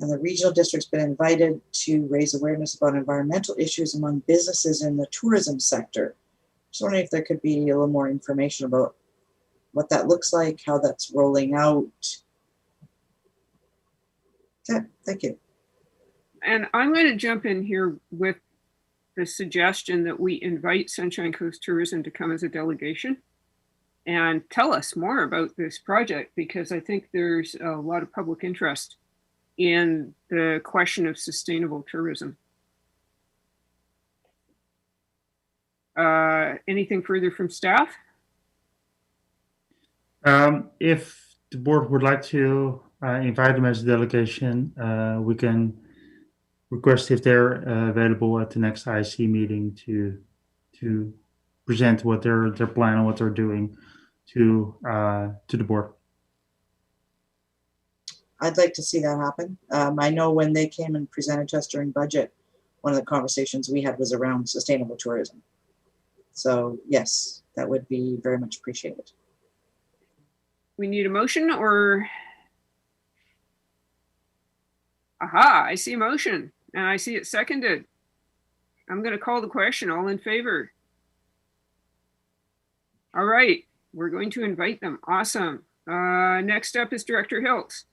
[SPEAKER 3] And the regional district's been invited to raise awareness about environmental issues among businesses in the tourism sector. Just wondering if there could be a little more information about what that looks like, how that's rolling out. Okay, thank you.
[SPEAKER 1] And I'm going to jump in here with the suggestion that we invite Sunshine Coast Tourism to come as a delegation and tell us more about this project, because I think there's a lot of public interest in the question of sustainable tourism. Anything further from staff?
[SPEAKER 2] If the board would like to invite them as a delegation, we can request if they're available at the next IC meeting to present what their plan and what they're doing to the board.
[SPEAKER 3] I'd like to see that happen. I know when they came and presented to us during budget, one of the conversations we had was around sustainable tourism. So yes, that would be very much appreciated.
[SPEAKER 1] We need a motion or? Aha, I see a motion and I see it seconded. I'm going to call the question. All in favor? All right, we're going to invite them. Awesome. Next up is Director Hiltz.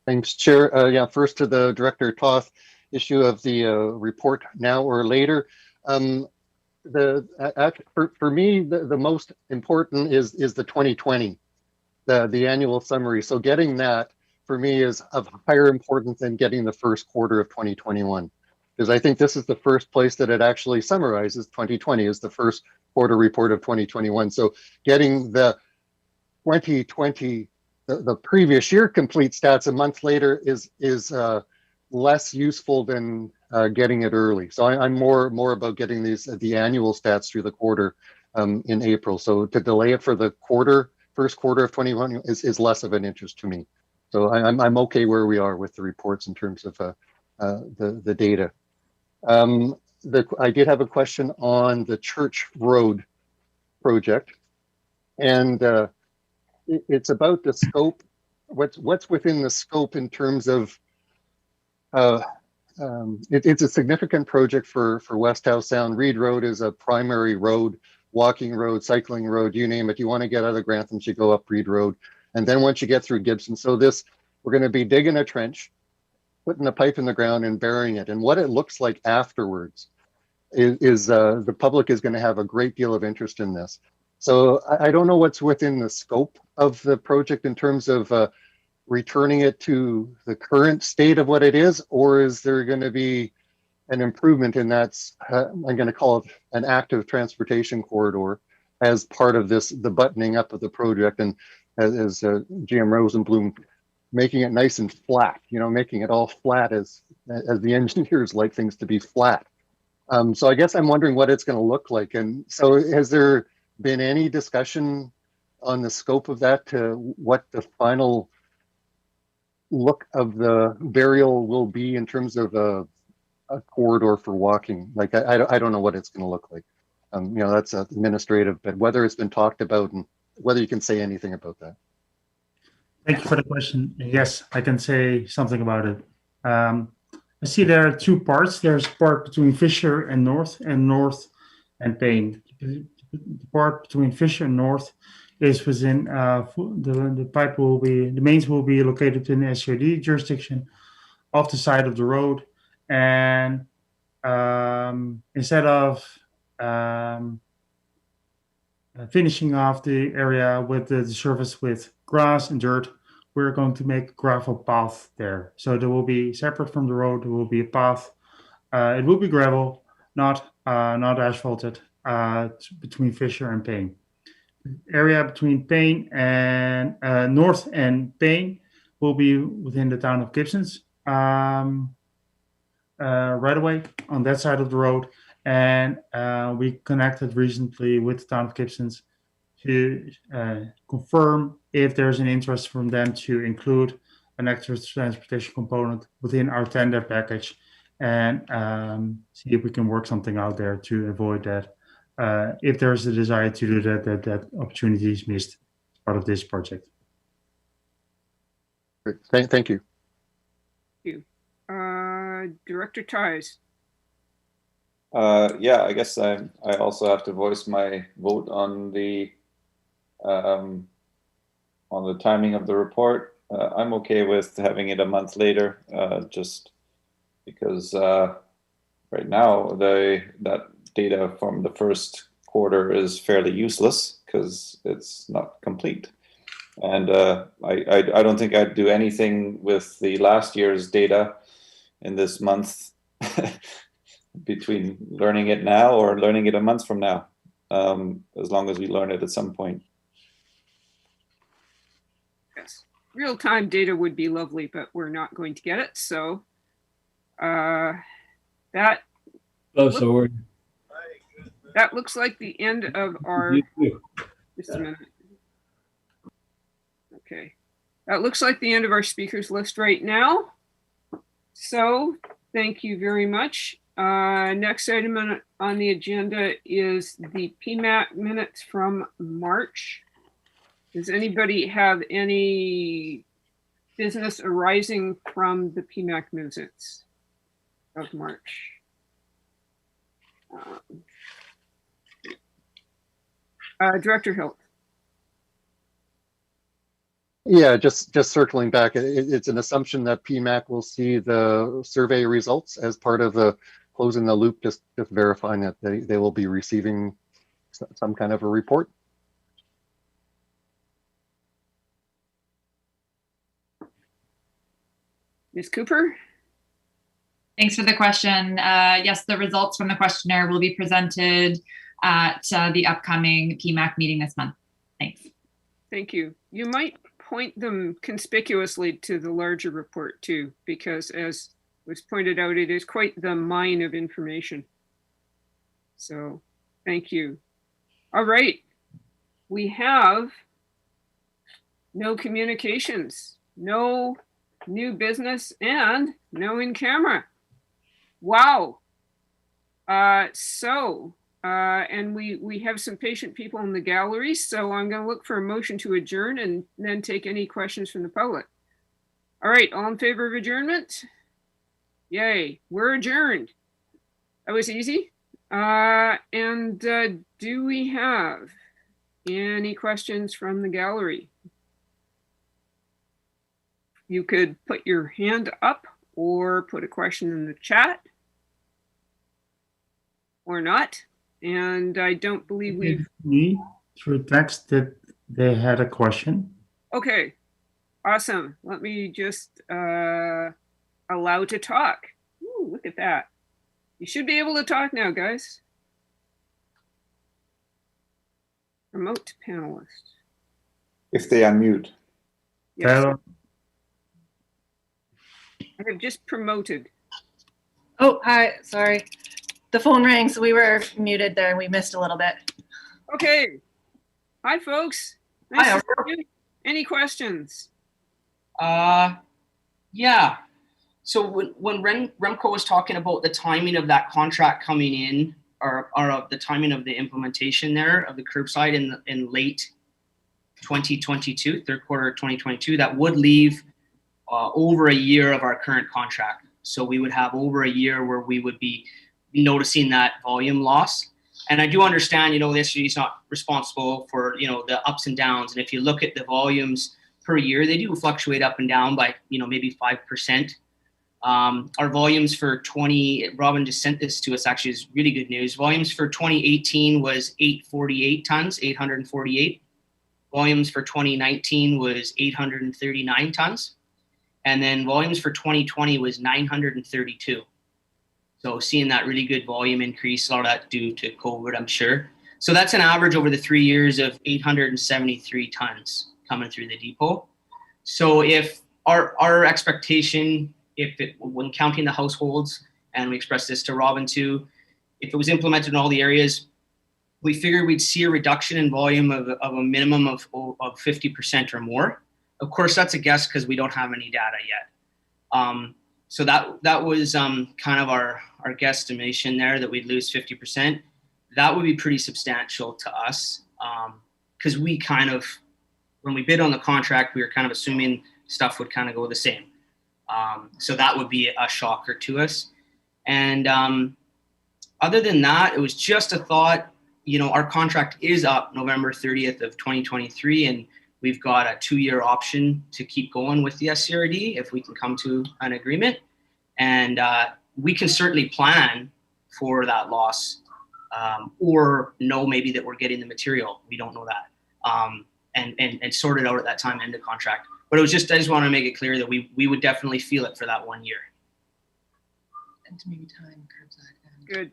[SPEAKER 5] Thanks, Chair. Yeah, first to the Director Toth issue of the report now or later. For me, the most important is the 2020, the annual summary. So getting that for me is of higher importance than getting the first quarter of 2021, because I think this is the first place that it actually summarizes 2020 is the first quarter report of 2021. So getting the 2020, the previous year complete stats a month later is less useful than getting it early. So I'm more about getting the annual stats through the quarter in April. So to delay it for the first quarter of 2021 is less of an interest to me. So I'm okay where we are with the reports in terms of the data. I did have a question on the Church Road project, and it's about the scope. What's within the scope in terms of it's a significant project for West Howe Sound. Reed Road is a primary road, walking road, cycling road, you name it. You want to get out of Grantham, you go up Reed Road. And then once you get through Gibson, so we're going to be digging a trench, putting a pipe in the ground and burying it. And what it looks like afterwards is the public is going to have a great deal of interest in this. So I don't know what's within the scope of the project in terms of returning it to the current state of what it is, or is there going to be an improvement in that? I'm going to call it an active transportation corridor as part of the buttoning up of the project, and as GM Rosenblum making it nice and flat, making it all flat as the engineers like things to be flat. So I guess I'm wondering what it's going to look like. And so has there been any discussion on the scope of that to what the final look of the burial will be in terms of a corridor for walking? Like, I don't know what it's going to look like. That's administrative, but whether it's been talked about and whether you can say anything about that.
[SPEAKER 2] Thank you for the question. Yes, I can say something about it. I see there are two parts. There's a part between Fisher and North and Payne. The part between Fisher and North is within the mains will be located in the SCRD jurisdiction off the side of the road. And instead of finishing off the area with the surface with grass and dirt, we're going to make a gravel path there. So there will be separate from the road. There will be a path. It will be gravel, not asphalted, between Fisher and Payne. Area between Payne and North and Payne will be within the town of Gibson's right away on that side of the road. And we connected recently with the town of Gibson's to confirm if there's an interest from them to include an active transportation component within our tender package, and see if we can work something out there to avoid that. If there's a desire to do that opportunity is missed as part of this project.
[SPEAKER 5] Great. Thank you.
[SPEAKER 1] Thank you. Director Ties.
[SPEAKER 6] Yeah, I guess I also have to voice my vote on the timing of the report. I'm okay with having it a month later, just because right now that data from the first quarter is fairly useless because it's not complete. And I don't think I'd do anything with the last year's data in this month between learning it now or learning it a month from now, as long as we learn it at some point.
[SPEAKER 1] real-time data would be lovely, but we're not going to get it. So that looks like the end of our, just a minute. Okay. That looks like the end of our speakers list right now. So thank you very much. Next item on the agenda is the PMAC minutes from March. Does anybody have any business arising from the PMAC minutes of March? Director Hilt.
[SPEAKER 5] Yeah, just circling back, it's an assumption that PMAC will see the survey results as part of the closing the loop, just verifying that they will be receiving some kind of a report.
[SPEAKER 1] Ms. Cooper?
[SPEAKER 8] Thanks for the question. Yes, the results from the questionnaire will be presented at the upcoming PMAC meeting this month. Thanks.
[SPEAKER 1] Thank you. You might point them conspicuously to the larger report too, because as was pointed out, it is quite the mine of information. So thank you. All right. We have no communications, no new business, and no in camera. Wow. And we have some patient people in the gallery, so I'm going to look for a motion to adjourn and then take any questions from the public. All right, all in favor of adjournment? Yay, we're adjourned. That was easy. Do we have any questions from the gallery? You could put your hand up or put a question in the chat or not. And I don't believe we've...
[SPEAKER 2] Me, through text, that they had a question.
[SPEAKER 1] Okay, awesome. Let me just allow to talk. Ooh, look at that. You should be able to talk now, guys. Remote panelist.
[SPEAKER 6] If they unmute.
[SPEAKER 1] Yes. I have just promoted.
[SPEAKER 14] Oh, hi, sorry. The phone rang, so we were muted there and we missed a little bit.
[SPEAKER 1] Okay. Hi, folks. Nice to see you. Any questions?
[SPEAKER 15] Yeah. So when Remco was talking about the timing of that contract coming in, or of the timing of the implementation there of the curbside in late 2022, third quarter of 2022, that would leave over a year of our current contract. So we would have over a year where we would be noticing that volume loss. And I do understand, the SUD is not responsible for, the ups and downs. And if you look at the volumes per year, they do fluctuate up and down by, maybe 5%. Our volumes for Robin just sent this to us, actually is really good news. Volumes for 2018 was 848. Volumes for 2019 was 839 tons. And then volumes for 2020 was 932. So seeing that really good volume increase, a lot of that due to COVID, I'm sure. So that's an average over the 3 years of 873 tons coming through the depot. So if our expectation, when counting the households, and we expressed this to Robin too, if it was implemented in all the areas, we figured we'd see a reduction in volume of a minimum of 50% or more. Of course, that's a guess because we don't have any data yet. So that was kind of our guesstimation there, that we'd lose 50%. That would be pretty substantial to us because we kind of, when we bid on the contract, we were kind of assuming stuff would kind of go the same. So that would be a shocker to us. And other than that, it was just a thought. Our contract is up November 30th of 2023, and we've got a 2-year option to keep going with the SCRD if we can come to an agreement. And we can certainly plan for that loss or know maybe that we're getting the material. We don't know that. And sort it out at that time, end of contract. But I just want to make it clear that we would definitely feel it for that 1 year.
[SPEAKER 14] And to maybe time curbside.
[SPEAKER 1] Good.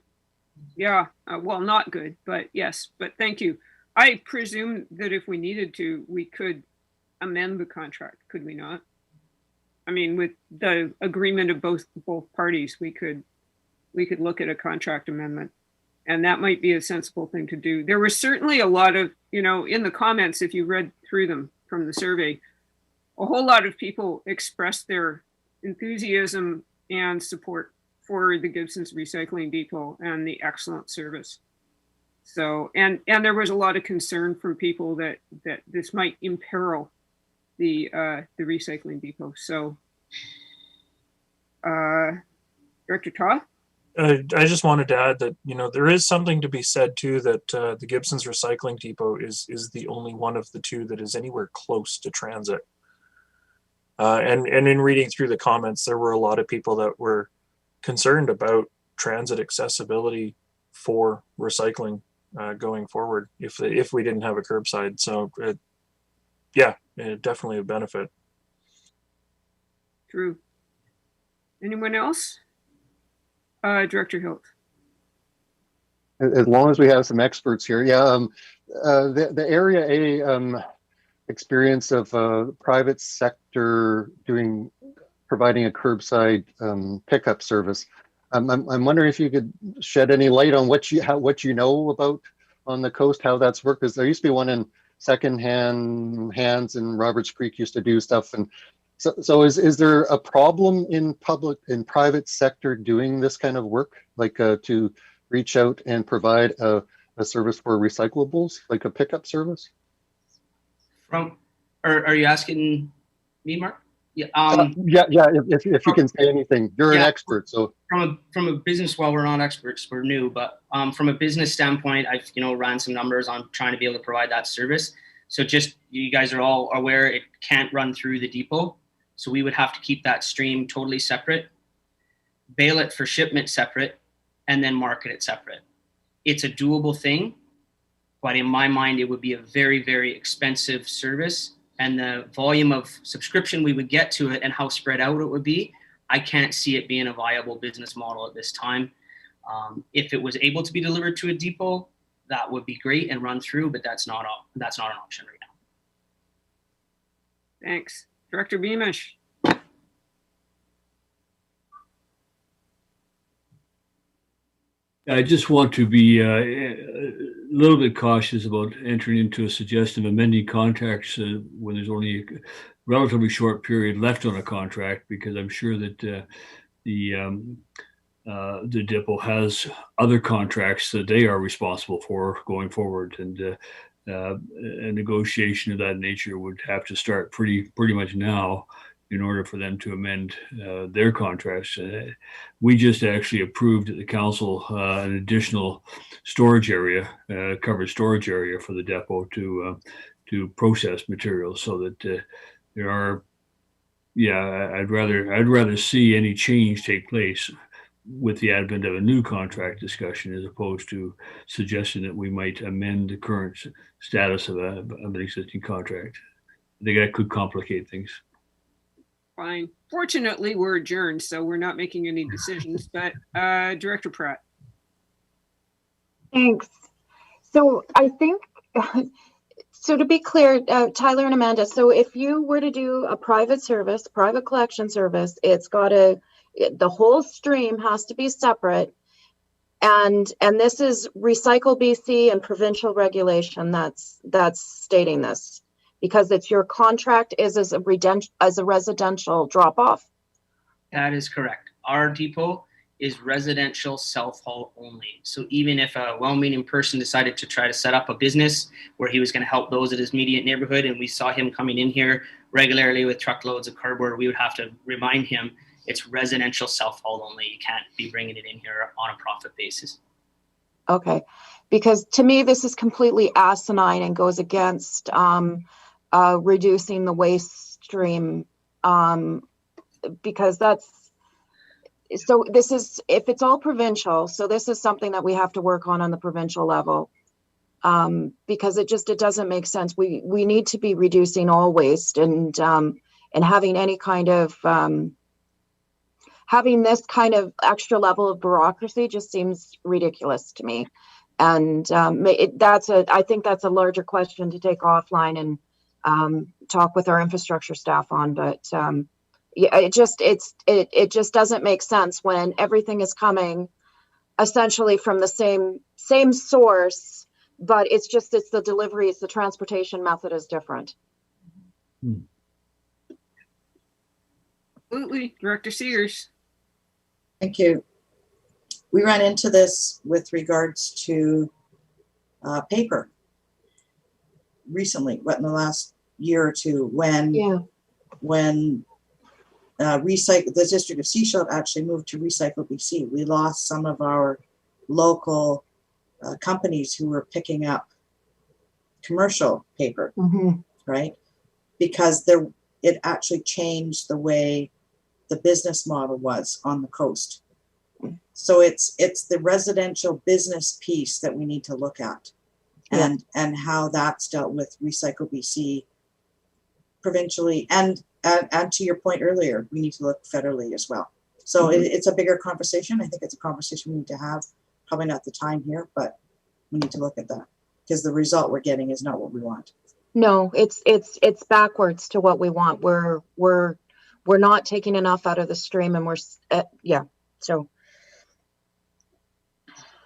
[SPEAKER 1] Yeah. Well, not good, but yes. But thank you. I presume that if we needed to, we could amend the contract, could we not? I mean, with the agreement of both parties, we could look at a contract amendment, and that might be a sensible thing to do. There was certainly a lot of, in the comments, if you read through them from the survey, a whole lot of people expressed their enthusiasm and support for the Gibson's Recycling Depot and the excellent service. So, and there was a lot of concern from people that this might imperil the recycling depot. So, Director Todd?
[SPEAKER 13] I just wanted to add that, there is something to be said too, that the Gibson's Recycling Depot is the only one of the two that is anywhere close to transit. And in reading through the comments, there were a lot of people that were concerned about transit accessibility for recycling going forward if we didn't have a curbside. So definitely a benefit.
[SPEAKER 1] True. Anyone else? Director Hilt.
[SPEAKER 5] As long as we have some experts here, the Area A experience of private sector providing a curbside pickup service. I'm wondering if you could shed any light on what you know about on the coast, how that's worked. Because there used to be one in Secondhand Hands in Roberts Creek used to do stuff, and so is there a problem in private sector doing this kind of work, like to reach out and provide a service for recyclables, like a pickup service?
[SPEAKER 15] Are you asking me, Mark? Yeah.
[SPEAKER 5] If you can say anything, you're an expert. So
[SPEAKER 15] from a business, well, we're not experts, we're new, but from a business standpoint, I've ran some numbers on trying to be able to provide that service. So just you guys are all aware it can't run through the depot, so we would have to keep that stream totally separate, bail it for shipment separate, and then market it separate. It's a doable thing, but in my mind, it would be a very, very expensive service. And the volume of subscription we would get to it and how spread out it would be, I can't see it being a viable business model at this time. If it was able to be delivered to a depot, that would be great and run through, but that's not an option right now.
[SPEAKER 1] Thanks. Director Beamish.
[SPEAKER 9] I just want to be a little bit cautious about entering into a suggestion of amending contracts when there's only a relatively short period left on a contract, because I'm sure that the depot has other contracts that they are responsible for going forward, and a negotiation of that nature would have to start pretty much now in order for them to amend their contracts. We just actually approved at the council an additional storage area, covered storage area for the depot to process materials, so that there are, I'd rather see any change take place with the advent of a new contract discussion, as opposed to suggesting that we might amend the current status of an existing contract. I think that could complicate things.
[SPEAKER 1] Fine. Fortunately, we're adjourned, so we're not making any decisions, but Director Pratt.
[SPEAKER 10] Thanks. So I think, so to be clear, Tyler and Amanda, so if you were to do a private collection service, it's got the whole stream has to be separate. And this is Recycle BC and provincial regulation that's stating this, because it's your contract is as a residential drop off.
[SPEAKER 15] That is correct. Our depot is residential self-haul only. So even if a well-meaning person decided to try to set up a business where he was going to help those in his immediate neighborhood, and we saw him coming in here regularly with truckloads of cardboard, we would have to remind him it's residential self-haul only. You can't be bringing it in here on a profit basis.
[SPEAKER 10] Okay, because to me, this is completely asinine and goes against reducing the waste stream, because this is, if it's all provincial, so this is something that we have to work on the provincial level, because it doesn't make sense. We need to be reducing all waste, and having any kind of having this kind of extra level of bureaucracy just seems ridiculous to me. And I think that's a larger question to take offline talk with our infrastructure staff on, but yeah, it just doesn't make sense when everything is coming essentially from the same source, but it's the delivery, it's the transportation method is different.
[SPEAKER 1] Absolutely. Director Sears.
[SPEAKER 3] Thank you. We ran into this with regards to paper recently, in the last year or two, when the district of Seashore actually moved to Recycle BC. We lost some of our local companies who were picking up commercial paper, right? Because it actually changed the way the business model was on the coast. So it's the residential business piece that we need to look at, and how that's dealt with Recycle BC provincially, and to your point earlier, we need to look federally as well. So it's a bigger conversation. I think it's a conversation we need to have. Probably not the time here, but we need to look at that, because the result we're getting is not what we want.
[SPEAKER 10] No, it's backwards to what we want. We're not taking enough out of the stream, and so.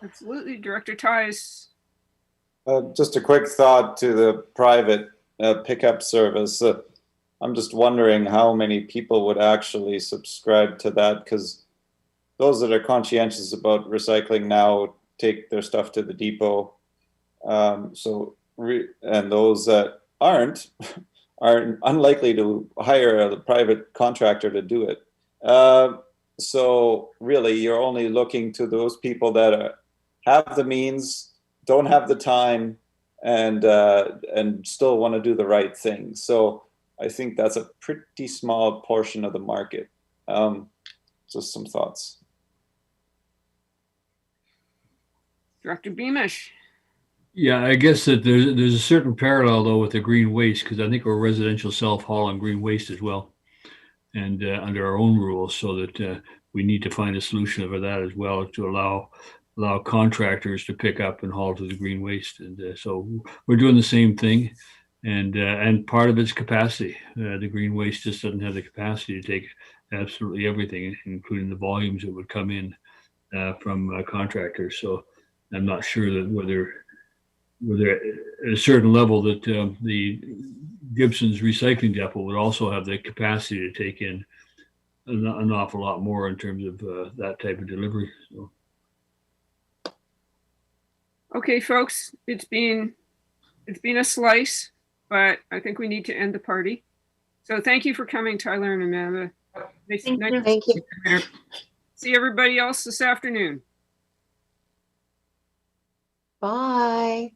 [SPEAKER 1] Absolutely. Director Ties.
[SPEAKER 6] Just a quick thought to the private pickup service. I'm just wondering how many people would actually subscribe to that, because those that are conscientious about recycling now take their stuff to the depot. And those that aren't are unlikely to hire a private contractor to do it. So really, you're only looking to those people that have the means, don't have the time, and still want to do the right thing. So I think that's a pretty small portion of the market. Just some thoughts.
[SPEAKER 1] Director Beamish.
[SPEAKER 9] Yeah, I guess that there's a certain parallel though with the green waste, because I think we're residential self-haul on green waste as well, and under our own rules, so that we need to find a solution for that as well, to allow contractors to pick up and haul to the green waste. And so we're doing the same thing, and part of it's capacity. The green waste just doesn't have the capacity to take absolutely everything, including the volumes that would come in from contractors. So I'm not sure that whether at a certain level that the Gibson's recycling depot would also have the capacity to take in an awful lot more in terms of that type of delivery. So.
[SPEAKER 1] Okay, folks, it's been a slice, but I think we need to end the party. So thank you for coming, Tyler and Amanda.
[SPEAKER 10] Thank you.
[SPEAKER 1] See everybody else this afternoon.
[SPEAKER 10] Bye.